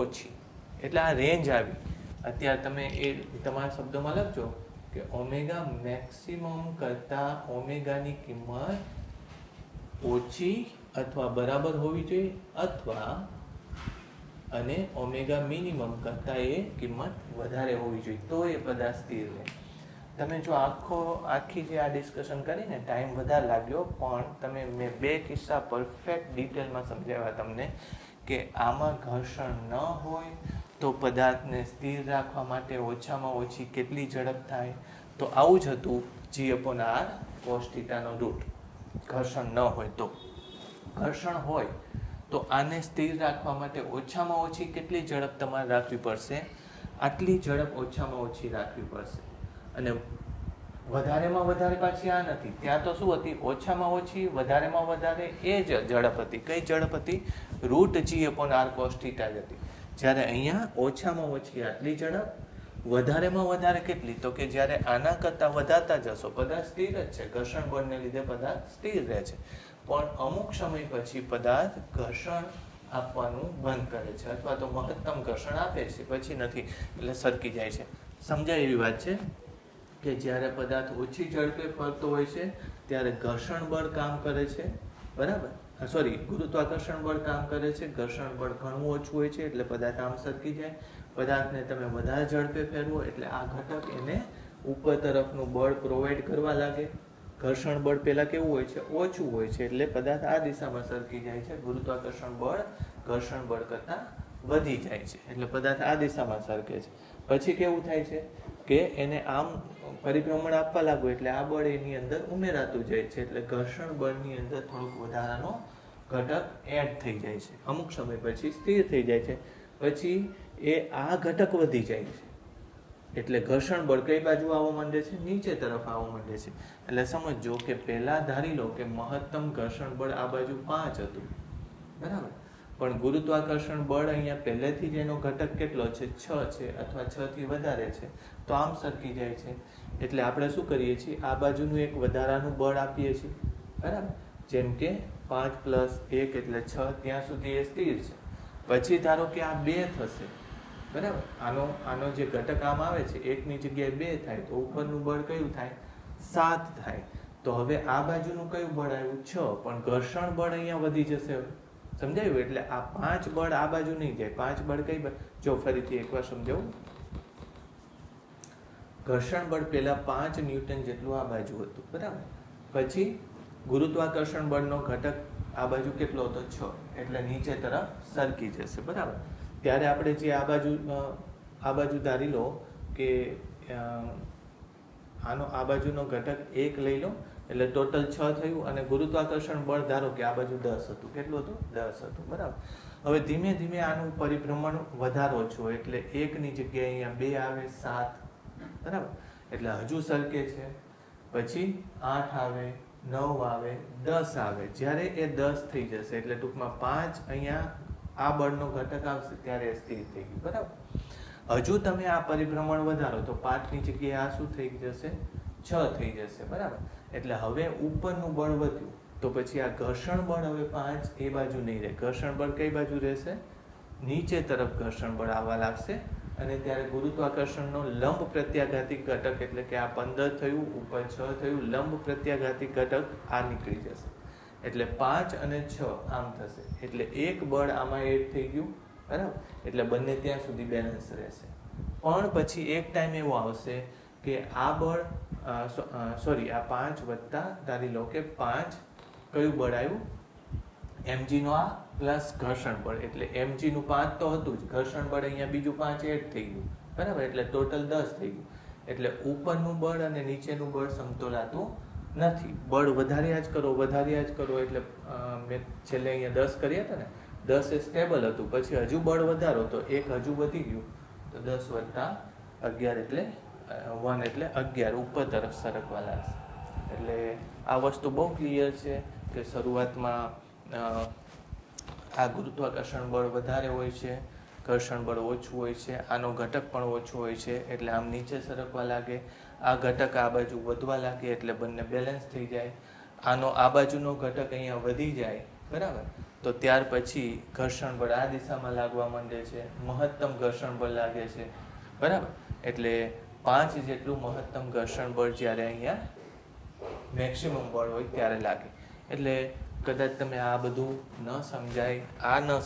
ઓછી એટલે આ રેન્જ આવી. અત્યારે તમે એ તમારા શબ્દોમાં લખજો કે ઓમેગા મેક્સિમમ કરતાં ઓમેગાની કિંમત ઓછી અથવા બરાબર હોવી જોઈએ અથવા અને ઓમેગા મિનિમમ કરતાં એ કિંમત વધારે હોવી જોઈએ તો એ પદાર્થ સ્થિર રહે. તમે જો આખી જે આ ડિસ્કશન કરીને ટાઈમ વધારે લાગ્યો પણ તમે મેં બે કિસ્સા પરફેક્ટ ડિટેલમાં સમજાવ્યા તમને કે આમાં ઘર્ષણ ન હોય તો પદાર્થને સ્થિર રાખવા માટે ઓછામાં ઓછી કેટલી ઝડપ થાય તો આવું જ હતું જી અપોન આર કોસ થીટાનો રૂટ. ઘર્ષણ ન હોય તો ઘર્ષણ હોય તો આને સ્થિર રાખવા માટે ઓછામાં ઓછી કેટલી ઝડપ તમારે રાખવી પડશે આટલી ઝડપ ઓછામાં ઓછી રાખવી પડશે. અને વધારેમાં વધારે પાછી આ નથી ત્યાં તો શું હતી ઓછામાં ઓછી વધારેમાં વધારે એ જ ઝડપ હતી. કઈ ઝડપ હતી રૂટ જી અપોન આર કોસ થીટા જ હતી. જ્યારે અહીંયા ઓછામાં ઓછી આટલી ઝડપ વધારેમાં વધારે કેટલી તો કે જ્યારે આના કરતાં વધારતા જશો પદાર્થ સ્થિર જ છે ઘર્ષણ બળને લીધે પદાર્થ સ્થિર રહે છે પણ અમુક સમય પછી પદાર્થ ઘર્ષણ આપવાનું બંધ કરે છે અથવા તો મહત્તમ ઘર્ષણ આપે છે પછી નથી એટલે સરકી જાય છે. સમજાય એવી વાત છે કે જ્યારે પદાર્થ ઓછી ઝડપે ફરતો હોય છે ત્યારે ઘર્ષણ બળ કામ કરે છે બરાબર ગુરુત્વાકર્ષણ બળ કામ કરે છે. ઘર્ષણ બળ ઘણું ઓછું હોય છે એટલે પદાર્થ આમ સરકી જાય. પદાર્થને તમે વધારે ઝડપે ફેરવો એટલે આ ઘટક એને ઉપર તરફનું બળ પ્રોવાઈડ કરવા લાગે. ઘર્ષણ બળ પહેલાં કેવું હોય છે ઓછું હોય છે એટલે પદાર્થ આ દિશામાં સરકી જાય છે. ગુરુત્વાકર્ષણ બળ ઘર્ષણ બળ કરતાં વધી જાય છે એટલે પદાર્થ આ દિશામાં સરકે છે. પછી કેવું થાય છે કે એને આમ પરિભ્રમણ આપવા લાગો એટલે આ બળ એની અંદર ઉમેરાતું જાય છે એટલે ઘર્ષણ બળની અંદર થોડોક વધારાનો ઘટક એડ થઈ જાય છે, અમુક સમય પછી સ્થિર થઈ જાય છે, પછી એ આ ઘટક વધી જાય છે, એટલે ઘર્ષણ બળ કઈ બાજુ આવવા માંડે છે? નીચે તરફ આવવા માંડે છે. એટલે સમજો કે પહેલા ધારી લો કે મહત્તમ ઘર્ષણ બળ આ બાજુ 5 હતું, બરાબર, પણ ગુરુત્વાકર્ષણ બળ અહીંયા પહેલેથી જ એનો ઘટક કેટલો છે? 6 છે, અથવા 6 થી વધારે છે, તો આમ સરકી જાય છે. એટલે આપણે શું કરીએ છીએ? આ બાજુનું એક વધારાનું બળ આપીએ છીએ, બરાબર, જેમ કે 5 + 1 એટલે 6, ત્યાં સુધી એ સ્થિર છે. પછી ધારો કે આ 2 થશે, બરાબર, આનો જે ઘટક આમ આવે છે, 1 ની જગ્યાએ 2 થાય, તો ઉપરનું બળ કયું થાય? 7 થાય. તો હવે આ બાજુનું કયું બળ આવ્યું? 6, પણ ઘર્ષણ બળ અહીંયા વધી જશે. સમજાયું? એટલે આ 5 બળ આ બાજુ નહીં જાય. 5 બળ કઈ બાજુ? જો ફરીથી એકવાર સમજાવું. ઘર્ષણ બળ પહેલા 5 ન્યૂટન જેટલું આ બાજુ હતું, બરાબર, પછી ગુરુત્વાકર્ષણ બળનો ઘટક આ બાજુ કેટલો હતો? 6, એટલે નીચે તરફ સરકી જશે, બરાબર. ત્યારે આપણે જે આ બાજુ ધારી લો કે આનો આ બાજુનો ઘટક 1 લઈ લો, એટલે ટોટલ 6 થયું, અને ગુરુત્વાકર્ષણ બળ ધારો કે આ બાજુ 10 હતું. કેટલું હતું? 10 હતું, બરાબર. હવે ધીમે ધીમે આનું પરિભ્રમણ વધારો છો, એટલે 1 ની જગ્યાએ અહીંયા 2 આવે, 7, બરાબર, એટલે હજુ સરકે છે. પછી 8 આવે, 9 આવે, 10 આવે. જ્યારે એ 10 થઈ જશે, એટલે ટૂંકમાં 5 અહીંયા આ બળનો ઘટક આવશે, ત્યારે એ સ્થિર થઈ ગયું, બરાબર. હજુ તમે આ પરિભ્રમણ વધારો તો 5 ની જગ્યાએ આ શું થઈ જશે? 6 થઈ જશે, બરાબર. એટલે હવે ઉપરનું બળ વધ્યું, તો પછી આ ઘર્ષણ બળ હવે 5 એ બાજુ નહીં રહે. ઘર્ષણ બળ કઈ બાજુ રહેશે? નીચે તરફ ઘર્ષણ બળ આવવા લાગશે, અને ત્યારે ગુરુત્વાકર્ષણનો લંબ પ્રત્યાઘાતી ઘટક, એટલે કે આ 15 થયું, ઉપર 6 થયું, લંબ પ્રત્યાઘાતી ઘટક આ નીકળી જશે. એટલે 5 અને 6 આમ થશે, એટલે એક બળ આમાં એડ થઈ ગયું, બરાબર. એટલે બંને ત્યાં સુધી બેલેન્સ રહેશે. પણ પછી એક ટાઈમ એવો આવશે કે આ બળ આ 5 વત્તા ધારી લો કે 5 કયું બળ આવ્યું? mg નો આ પ્લસ ઘર્ષણ બળ, એટલે mg નું 5 તો હતું જ, ઘર્ષણ બળ અહીંયા બીજું 5 એડ થઈ ગયું, બરાબર, એટલે ટોટલ 10 થઈ ગયું. એટલે ઉપરનું બળ અને નીચેનું બળ સમતોલાતું નથી. બળ વધાર્યા જ કરો, એટલે મેં છેલ્લે અહીંયા 10 કર્યા હતા ને, 10 એ સ્ટેબલ હતું, પછી હજુ બળ વધારો તો 1 હજુ વધી ગયું, તો 10 વત્તા 11 એટલે 1 એટલે 11 ઉપર તરફ સરકવા લાગશે. એટલે આ વસ્તુ બહુ ક્લિયર છે કે શરૂઆતમાં આ ગુરુત્વાકર્ષણ બળ વધારે હોય છે, ઘર્ષણ બળ ઓછું હોય છે, આનો ઘટક પણ ઓછો હોય છે, એટલે આમ નીચે સરકવા લાગે. આ ઘટક આ બાજુ વધવા લાગે, એટલે બંને બેલેન્સ થઈ જાય. આનો આ બાજુનો ઘટક અહીંયા વધી જાય, બરાબર, તો ત્યાર પછી ઘર્ષણ બળ આ દિશામાં લાગવા માંડે છે, મહત્તમ ઘર્ષણ બળ લાગે છે, બરાબર. એટલે 5 જેટલું મહત્તમ ઘર્ષણ બળ જ્યારે અહીંયા મેક્સિમમ બળ હોય ત્યારે લાગે. એટલે કદાચ તમે આ બધું ન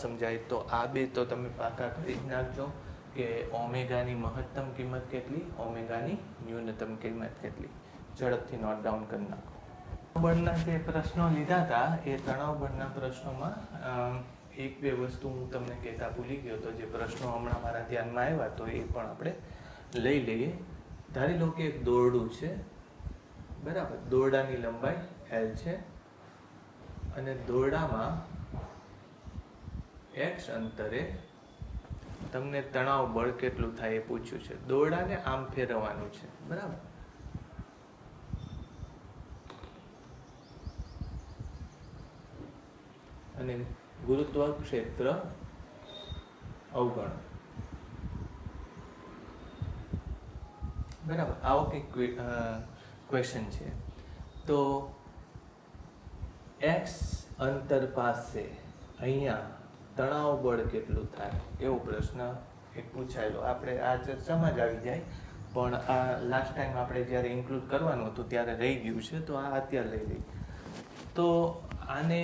સમજાય તો આ બે તો તમે પાકા કરી જ નાખજો કે ઓમેગાની મહત્તમ કિંમત કેટલી, ઓમેગાની ન્યૂનતમ કિંમત કેટલી. ઝડપથી નોટ ડાઉન કરી નાખો. બળના જે પ્રશ્નો લીધા હતા એ તણાવ બળના પ્રશ્નોમાં એક બે વસ્તુ હું તમને કહેતા ભૂલી ગયો તો, જે પ્રશ્નો હમણાં મારા ધ્યાનમાં આવ્યા તો એ પણ આપણે લઈ લઈએ. ધારી લો કે એક દોરડું છે, બરાબર, દોરડાની લંબાઈ L છે, અને દોરડામાં x અંતરે તમને તણાવ બળ કેટલું થાય એ પૂછ્યું છે. દોરડાને આમ ફેરવવાનું છે, બરાબર, અને ગુરુત્વ ક્ષેત્ર અવગણ, બરાબર. આવો કંઈક ક્વેશ્ચન છે. તો x અંતર પાસે અહીંયા તણાવ બળ કેટલું થાય એવો પ્રશ્ન એક પૂછાયેલો. આપણે આ ચર્ચામાં જ આવી જાય, પણ આ લાસ્ટ ટાઈમ આપણે જ્યારે ઇન્ક્લુડ કરવાનું હતું ત્યારે રહી ગયું છે, તો આ અત્યારે લઈ લઈ. તો આને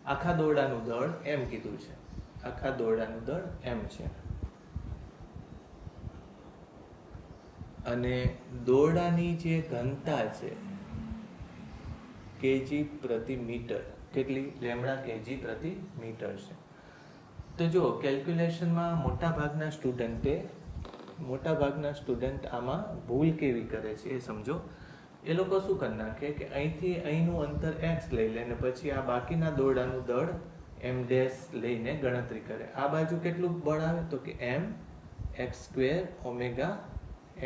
આખા દોરડાનું દળ એમ કીધું છે, આખા દોરડાનું દળ એમ છે, અને દોરડાની જે ઘનતા છે કેજી પ્રતિ મીટર, કેટલી? લેમડા કેજી પ્રતિ મીટર છે. તો જો કેલ્ક્યુલેશનમાં મોટાભાગના સ્ટુડન્ટ આમાં ભૂલ કેવી કરે છે એ સમજો. એ લોકો શું કરી નાખે કે અહીંથી અહીંનું અંતર x લઈ લે અને પછી આ બાકીના દોરડાનું દળ m ડેશ લઈને ગણતરી કરે. આ બાજુ કેટલું બળ આવે તો કે m x square omega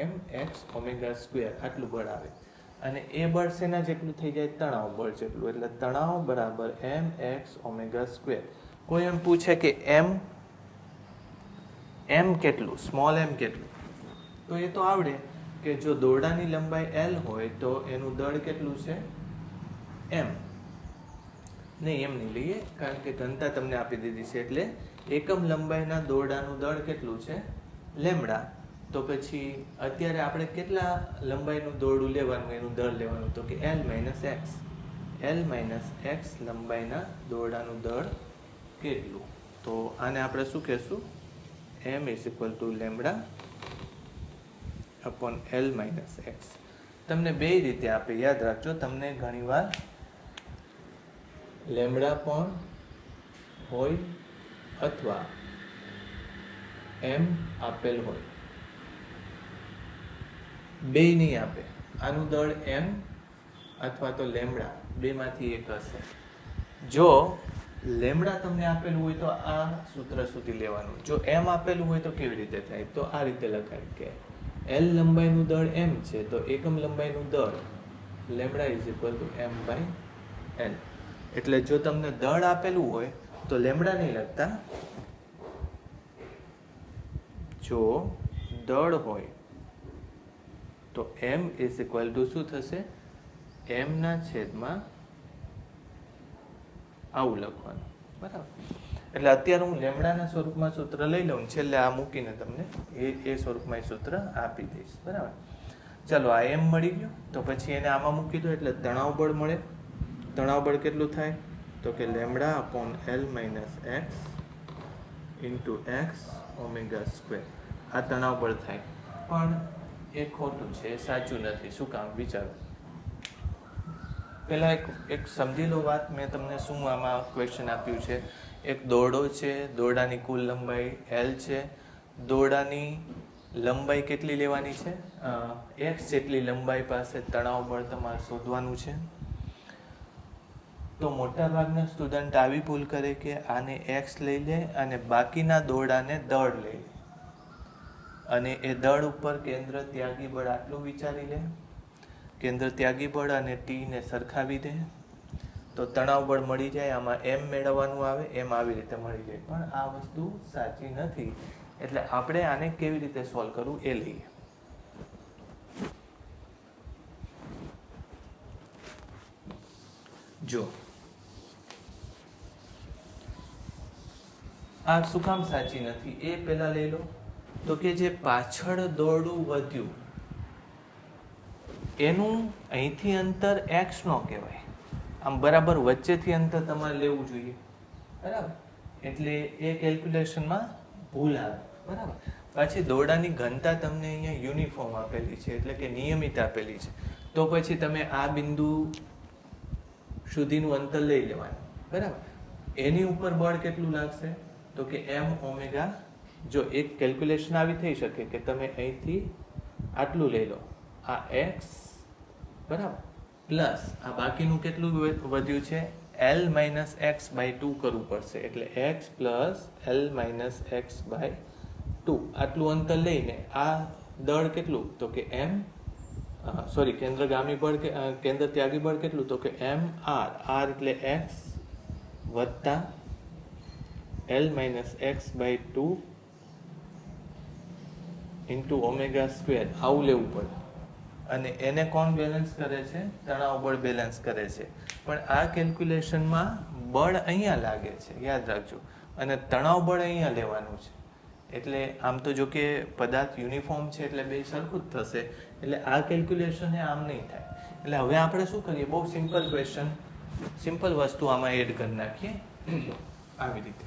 m x omega square આટલું બળ આવે. અને એ બળ શેના જેટલું થઈ જાય? તણાવ બળ જેટલું. એટલે તણાવ બરાબર m x ઓમેગા સ્ક્વેર. કોઈ એમ પૂછે કે m કેટલું, સ્મોલ m કેટલું, તો એ તો આવડે કે જો દોરડાની લંબાઈ l હોય તો એનું દળ કેટલું છે? m. નહીં એમ નહીં લઈએ, કારણ કે ઘનતા તમને આપી દીધી છે. એટલે એકમ લંબાઈના દોરડાનું દળ કેટલું છે? લેમડા. તો પછી અત્યારે આપણે કેટલા લંબાઈનું દોરડું લેવાનું, એનું દળ લેવાનું? તો કે l minus x. l minus x લંબાઈના દોરડાનું દળ કેટલું? તો આને આપણે શું કહેશું? m is equal two lambda upon l minus x. તમને બે રીતે આપે, યાદ રાખજો. તમને ઘણીવાર લેમડા પણ હોય અથવા m આપેલ હોય, બે નહીં આપે. આનું દળ m અથવા તો લેમડા બેમાંથી એક હશે. જો લેમડા તમને આપેલું હોય તો આ સૂત્ર સુધી લેવાનું. જો m આપેલું હોય તો કેવી રીતે થાય? તો આ રીતે લખાય કે l લંબાઈનું દળ m છે તો એકમ લંબાઈનું દળ lambda is equal to m by l. એટલે જો તમને દળ આપેલું હોય તો લેમડા નહીં લખતા. જો દળ હોય તો m ઇઝ ઇક્વલ ટુ શું થશે? m ના છેદમાં આવું લખવાનું. બરાબર. એટલે અત્યારે હું લેમડાના સ્વરૂપમાં સૂત્ર લઈ લઉં, છેલ્લે આ મૂકીને તમને એ સ્વરૂપમાં એ સૂત્ર આપી દઈશ. બરાબર. ચાલો, આ m મળી ગયું તો પછી એને આમાં મૂકી દો એટલે તણાવ બળ મળે. તણાવ બળ કેટલું થાય? તો કે lambda upon l minus x into x omega square. આ તણાવ બળ થાય. પણ એ ખોટું છે, એ સાચું નથી. શું કામ? વિચારો. પહેલાં એક સમજી લો વાત. મેં તમને શું આમાં ક્વેશ્ચન આપ્યું છે? એક દોરડો છે, દોરડાની કુલ લંબાઈ l છે. દોરડાની લંબાઈ કેટલી લેવાની છે? x જેટલી લંબાઈ પાસે તણાવ બળ તમારે શોધવાનું છે. તો મોટાભાગના સ્ટુડન્ટ આવી ભૂલ કરે કે આને x લઈ લે અને બાકીના દોરડાને દળ લઈ લે અને એ દળ ઉપર કેન્દ્ર ત્યાગી બળ આટલું વિચારી લે. કેન્દ્ર ત્યાગી બળ અને t ને સરખાવી દે તો તણાવ બળ મળી જાય. આમાં m મેળવવાનું આવે, m આવી રીતે મળી જાય. પણ આ વસ્તુ સાચી નથી. એટલે આપણે આને કેવી રીતે સોલ્વ કરવું એ લઈએ. જો આ શું કામ સાચી નથી એ પહેલા લઈ લો. તો કે જે પાછળ દોરડું વધ્યું એનું અહીંથી અંતર x નો કહેવાય. આમ બરાબર વચ્ચેથી અંતર તમારે લેવું જોઈએ. બરાબર. એટલે એ કેલ્ક્યુલેશનમાં ભૂલ આવે. બરાબર. પાછી દોરડાની ઘનતા તમને અહીંયા યુનિફોર્મ આપેલી છે, એટલે કે નિયમિત આપેલી છે. તો પછી તમે આ બિંદુ સુધીનું અંતર લઈ લેવાનું. બરાબર. એની ઉપર બળ કેટલું લાગશે? તો કે m ઓમેગા. જો એક કેલ્ક્યુલેશન આવી થઈ શકે કે તમે અહીંથી આટલું લઈ લો, આ x બરાબર પ્લસ આ બાકીનું કેટલું વધ્યું છે? l માઇનસ એક્સ બાય 2 કરવું પડશે. એટલે x plus l minus x by 2 આટલું અંતર લઈને આ દળ કેટલું? તો કે m કેન્દ્રગામી બળ કેન્દ્ર ત્યાગી બળ કેટલું? તો કે m r. r એટલે x વત્તા l minus x by 2 into omega square. આવું લેવું પડે. અને એને કોણ બેલેન્સ કરે છે? તણાવ બળ બેલેન્સ કરે છે. પણ આ કેલ્ક્યુલેશનમાં બળ અહીંયા લાગે છે, યાદ રાખજો. અને તણાવ બળ અહીંયા લેવાનું છે. એટલે આમ તો જો કે પદાર્થ યુનિફોર્મ છે એટલે બે સરખું જ થશે. એટલે આ કેલ્ક્યુલેશન આમ નહીં થાય. એટલે હવે આપણે શું કરીએ? બહુ સિમ્પલ ક્વેશ્ચન, સિમ્પલ વસ્તુ આમાં એડ કરી નાખીએ આવી રીતે.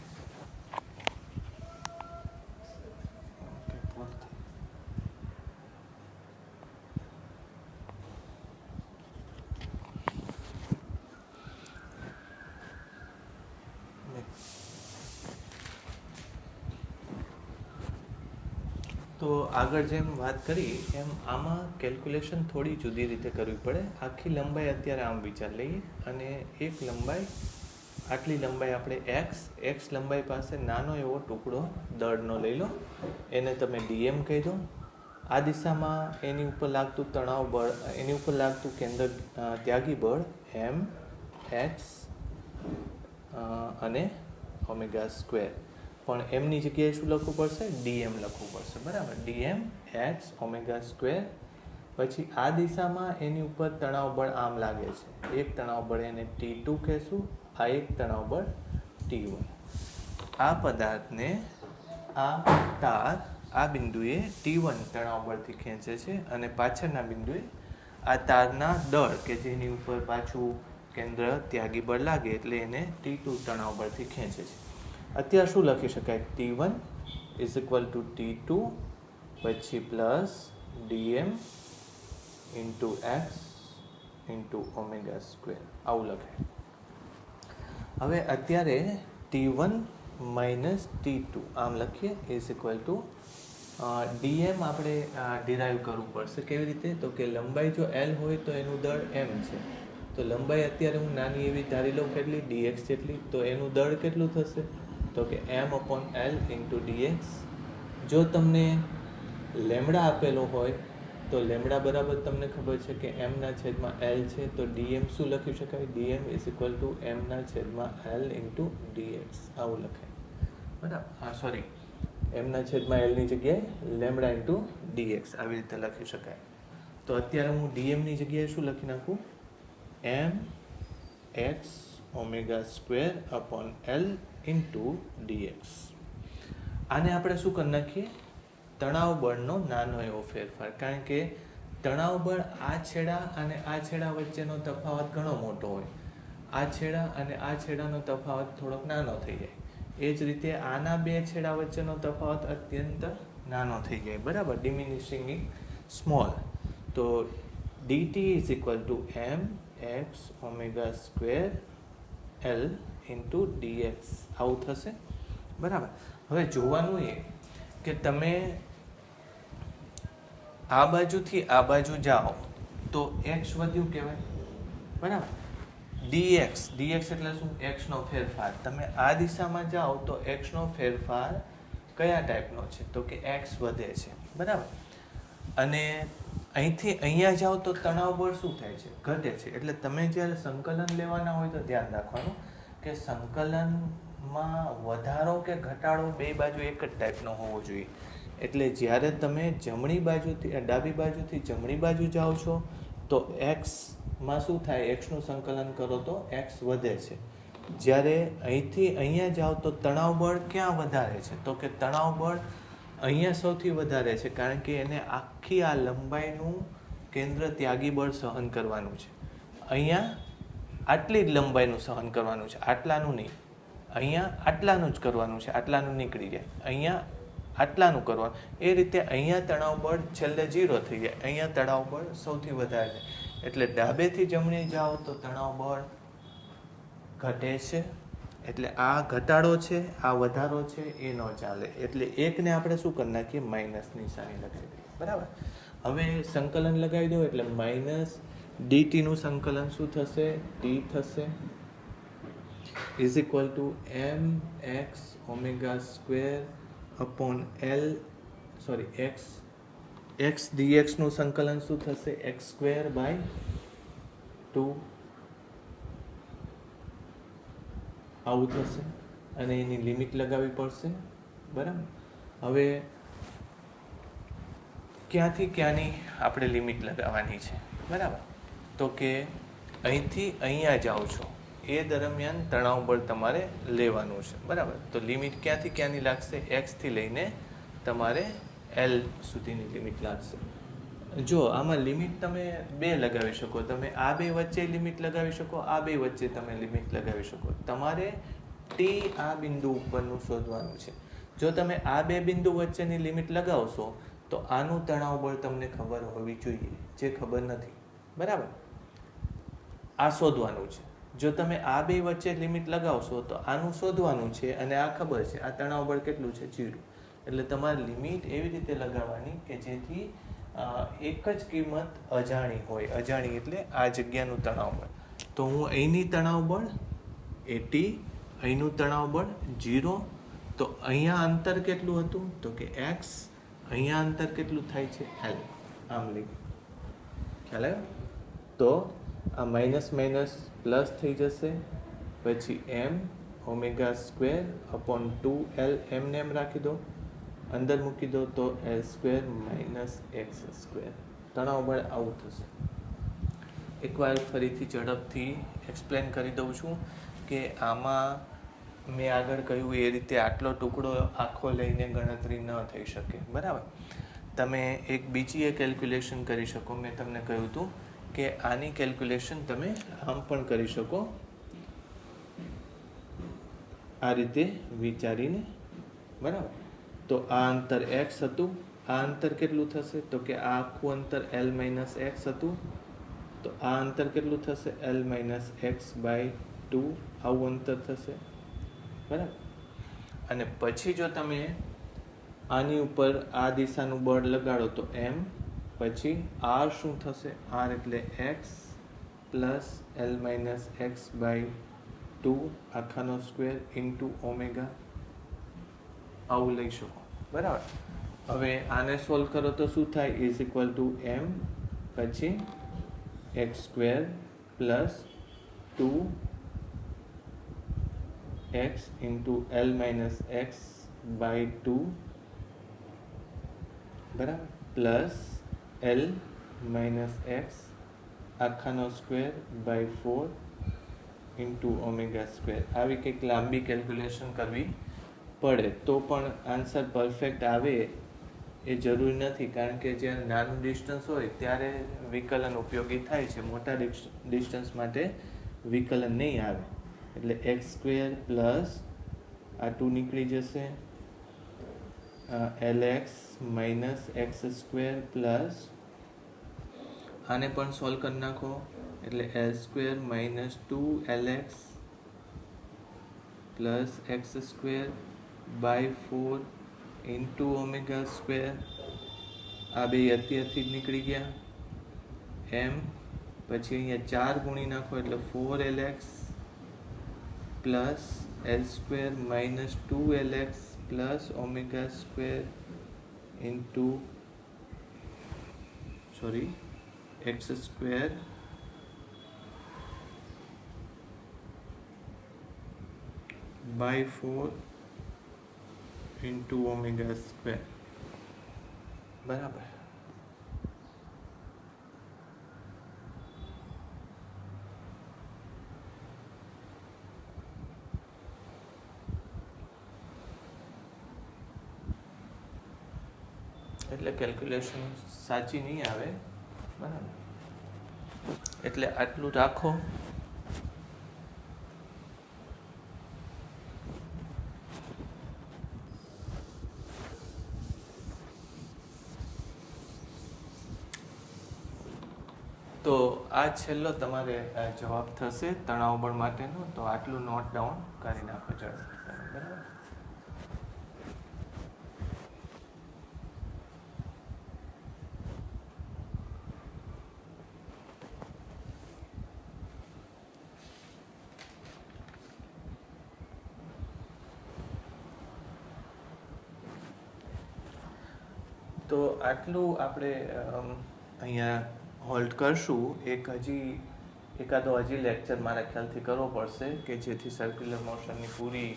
તો તો આગળ જેમ વાત કરી એમ આમાં કેલ્ક્યુલેશન થોડી જુદી રીતે કરવી પડે. આખી લંબાઈ અત્યારે આમ વિચાર લઈએ અને એક લંબાઈ, આટલી લંબાઈ આપણે એક્સ લંબાઈ પાસે નાનો એવો ટુકડો દળનો લઈ લો, એને તમે ડીએમ કહી દો. આ દિશામાં એની ઉપર લાગતું તણાવ બળ, એની ઉપર લાગતું કેન્દ્ર ત્યાગી બળ એમ એક્સ અને ઓમેગા સ્ક્વેર. પણ એમની જગ્યાએ શું લખવું પડશે? ડીએમ લખવું પડશે, બરાબર. DM x omega square. પછી આ દિશામાં એની ઉપર તણાવ બળ આમ લાગે છે, એક તણાવ બળ એને T2 કહેશું, આ એક તણાવ બળ T1. આ પદાર્થને આ તાર આ બિંદુએ T1 તણાવ બળથી ખેંચે છે અને પાછળના બિંદુએ આ તારના દળ કે જેની ઉપર પાછું કેન્દ્ર ત્યાગી બળ લાગે એટલે એને T2 તણાવ બળથી ખેંચે છે. અત્યારે શું લખી શકાય? T1 is equal two T2 પછી plus DM into x into omega square, આવું લખાય. હવે અત્યારે T1 માઇનસ T2 આમ લખીએ ઇઝ ઇક્વલ ટુ ડીએમ આપણે ડિરાઈવ કરવું પડશે. કેવી રીતે? તો કે લંબાઈ જો L હોય તો એનું દળ M છે. તો લંબાઈ અત્યારે હું નાની એવી ધારી લઉં, કેટલી? dx જેટલી. તો એનું દળ કેટલું થશે? તો કે m/L ઇન્ટુ dx. જો તમને લેમડા આપેલો હોય તો લેમડા બરાબર તમને ખબર છે કે m/L છે, તો dm શું લખી શકાય? dm is equal two m/L into dx, આવું લખાય, બરાબર. સોરી, m/L ની જગ્યાએ લેમડા ઇન્ટુ dx આવી રીતે લખી શકાય. તો અત્યારે હું dm ની જગ્યાએ શું લખી નાખું? m x omega square upon L into dx. આને આપણે શું કરી નાખીએ? તણાવ બળનો નાનો એવો ફેરફાર. કારણ કે તણાવ બળ આ છેડા અને આ છેડા વચ્ચેનો તફાવત ઘણો મોટો હોય, આ છેડા અને આ છેડાનો તફાવત થોડોક નાનો થઈ જાય. એ જ રીતે આના બે છેડા વચ્ચેનો તફાવત અત્યંત નાનો થઈ જાય, બરાબર, ડિમિનિશિંગ ઇન સ્મોલ. તો dt is equal to m x omega square L into dx, આવું થશે, બરાબર. હવે જોવાનું એ કે તમે આ બાજુથી આ બાજુ જાઓ તો x વધ્યું કહેવાય, બરાબર. dx એટલે શું? x નો ફેરફાર. તમે આ દિશામાં જાઓ તો x નો ફેરફાર કયા ટાઈપનો છે? તો કે x વધે છે, બરાબર. અને અહીંથી અહીંયા જાઓ તો તણાવ બળ શું થાય છે? ઘટે છે. એટલે તમે જ્યારે સંકલન લેવાના હોય તો ધ્યાન રાખવાનું કે સંકલનમાં વધારો કે ઘટાડો બે બાજુ એક જ ટાઈપનો હોવો જોઈએ. એટલે જ્યારે તમે જમણી બાજુથી ડાબી બાજુથી જમણી બાજુ જાઓ છો તો એક્સમાં શું થાય? એક્સનું સંકલન કરો તો એક્સ વધે છે. જ્યારે અહીંથી અહીંયા જાઓ તો તણાવ બળ ક્યાં વધારે છે? તો કે તણાવ બળ અહીંયા સૌથી વધારે છે, કારણ કે એને આખી આ લંબાઈનું કેન્દ્ર ત્યાગી બળ સહન કરવાનું છે. અહીંયા આટલી જ લંબાઈનું સહન કરવાનું છે, આટલાનું નહીં. અહીંયા આટલાનું જ કરવાનું છે, આટલાનું નીકળી જાય. અહીંયા આટલાનું કરવાનું. એ રીતે અહીંયા તણાવ બળ છેલ્લે 0 થઈ જાય, અહીંયા તણાવ બળ સૌથી વધારે છે. એટલે ડાબેથી જમણી જાઓ તો તણાવ બળ ઘટે છે. એટલે આ ઘટાડો છે, આ વધારો છે, એ ન ચાલે. એટલે એકને આપણે શું કરી નાખીએ? માઇનસ નિશાની લગાવી દઈએ, બરાબર. હવે સંકલન લગાવી દો એટલે માઇનસ dt નું સંકલન શું થશે? t થશે is equal to m x omega square upon L x dx નું સંકલન શું થશે? x સ્ક્વેર બાય 2, આવું થશે. અને એની લિમિટ લગાવવી પડશે, બરાબર. હવે ક્યાંથી ક્યાંની આપણે લિમિટ લગાવવાની છે, બરાબર. તો કે અહીંથી અહીંયા જાઓ છો એ દરમિયાન તણાવ બળ તમારે લેવાનું છે, બરાબર. તો લિમિટ ક્યાંથી ક્યાંની લાગશે? x થી લઈને તમારે L સુધીની લિમિટ લાગશે. જો આમાં લિમિટ તમે બે લગાવી શકો. તમે આ બે વચ્ચે લિમિટ લગાવી શકો, આ બે વચ્ચે તમે લિમિટ લગાવી શકો. તમારે t આ બિંદુ ઉપરનું શોધવાનું છે. જો તમે આ બે બિંદુ વચ્ચેની લિમિટ લગાવશો તો આનું તણાવ બળ તમને ખબર હોવી જોઈએ, જે ખબર નથી, બરાબર. આ શોધવાનું છે. જો તમે આ બે વચ્ચે લિમિટ લગાવશો તો આનું શોધવાનું છે અને આ ખબર છે, આ તણાવ બળ કેટલું છે? 0. એટલે તમારે લિમિટ એવી રીતે લગાવવાની કે જેથી એક જ કિંમત અજાણી હોય. અજાણી એટલે આ જગ્યાનું તણાવ બળ. તો હું અહીંની તણાવ બળ 80, અહીંનું તણાવ બળ 0. તો અહીંયા અંતર કેટલું હતું? તો કે x. અહીંયા અંતર કેટલું થાય છે? l. આમ લઈ ખ્યાલ આવ્યો? તો આ માઇનસ માઇનસ પ્લસ થઈ જશે, પછી m omega square upon 2l એમને એમ રાખી દો, અંદર મૂકી દો તો l square minus x square. તણાવ બળ આવું થશે. એકવાર ફરીથી ઝડપથી એક્સપ્લેન કરી દઉં છું કે આમાં મેં આગળ કહ્યું એ રીતે આટલો ટુકડો આખો લઈને ગણતરી ન થઈ શકે. બરાબર? તમે એક બીજી કેલ્ક્યુલેશન કરી શકો. મેં તમને કહ્યું હતું કે આની કેલ્ક્યુલેશન તમે આમ પણ કરી શકો, આ રીતે વિચારીને. બરાબર? તો આ અંતર x હતું. આ અંતર કેટલું થશે? તો કે આ આખું અંતર l માઇનસ એક્સ હતું. તો આ અંતર કેટલું થશે? l minus x by 2. આવું અંતર થશે. બરાબર? અને પછી જો તમે આની ઉપર આ દિશાનું બળ લગાડો તો m, પછી r શું થશે? r એટલે x plus l minus x by 2 આખાનો સ્ક્વેર ઇન્ટુ ઓમેગા. આવું લઈ શકો. બરાબર? હવે આને સોલ્વ કરો તો શું થાય? ઇઝ ઇક્વલ ટુ m પછી x square plus 2x into l minus x by 2. બરાબર? પ્લસ l માઇનસ એક્સ આખાનો square by 4 into omega square. આવી કંઈક લાંબી કેલ્ક્યુલેશન કરવી પડે તો પણ આન્સર પરફેક્ટ આવે એ જરૂરી નથી, કારણ કે જ્યારે નાનું ડિસ્ટન્સ હોય ત્યારે વિકલન ઉપયોગી થાય છે. મોટા ડિસ્ટન્સ માટે વિકલન નહીં આવે. એટલે એક્સ સ્ક્વેર પ્લસ આ 2 નીકળી જશે, lx minus x square plus આને પણ સોલ્વ કરી નાખો એટલે l square minus 2lx plus x square by 4 into omega square. આ બે અત્યારથી જ નીકળી ગયા. m પછી અહીંયા 4 ગુણી નાખો એટલે 4lx plus l square minus 2lx plus omega square into x square by 4 into omega square. બરાબર? એટલે કેલ્ક્યુલેશન સાચી નહીં આવે. બરાબર? એટલે આટલું રાખો. તો આ છેલ્લો તમારે જવાબ થશે તણાવ બળ માટેનો. તો આટલું નોટ ડાઉન કરી નાખો ઝડપથી. બરાબર? તો આટલું આપણે અહીંયા હોલ્ડ કરશું. એકાદો હજી લેક્ચર મારા ખ્યાલથી કરવો પડશે કે જેથી સર્ક્યુલર મોશનની પૂરી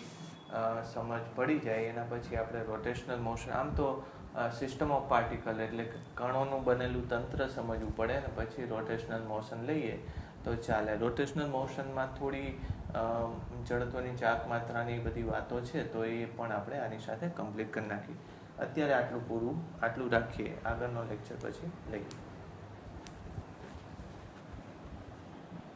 સમજ પડી જાય. એના પછી આપણે રોટેશનલ મોશન, આમ તો સિસ્ટમ ઓફ પાર્ટિકલ એટલે કણોનું બનેલું તંત્ર સમજવું પડે ને પછી રોટેશનલ મોશન લઈએ તો ચાલે. રોટેશનલ મોશનમાં થોડી જડત્વની ચાક માત્રાની બધી વાતો છે તો એ પણ આપણે આની સાથે કમ્પ્લીટ કરી નાખીએ. અત્યારે આટલું રાખીએ. આગળનો લેક્ચર પછી લઈએ.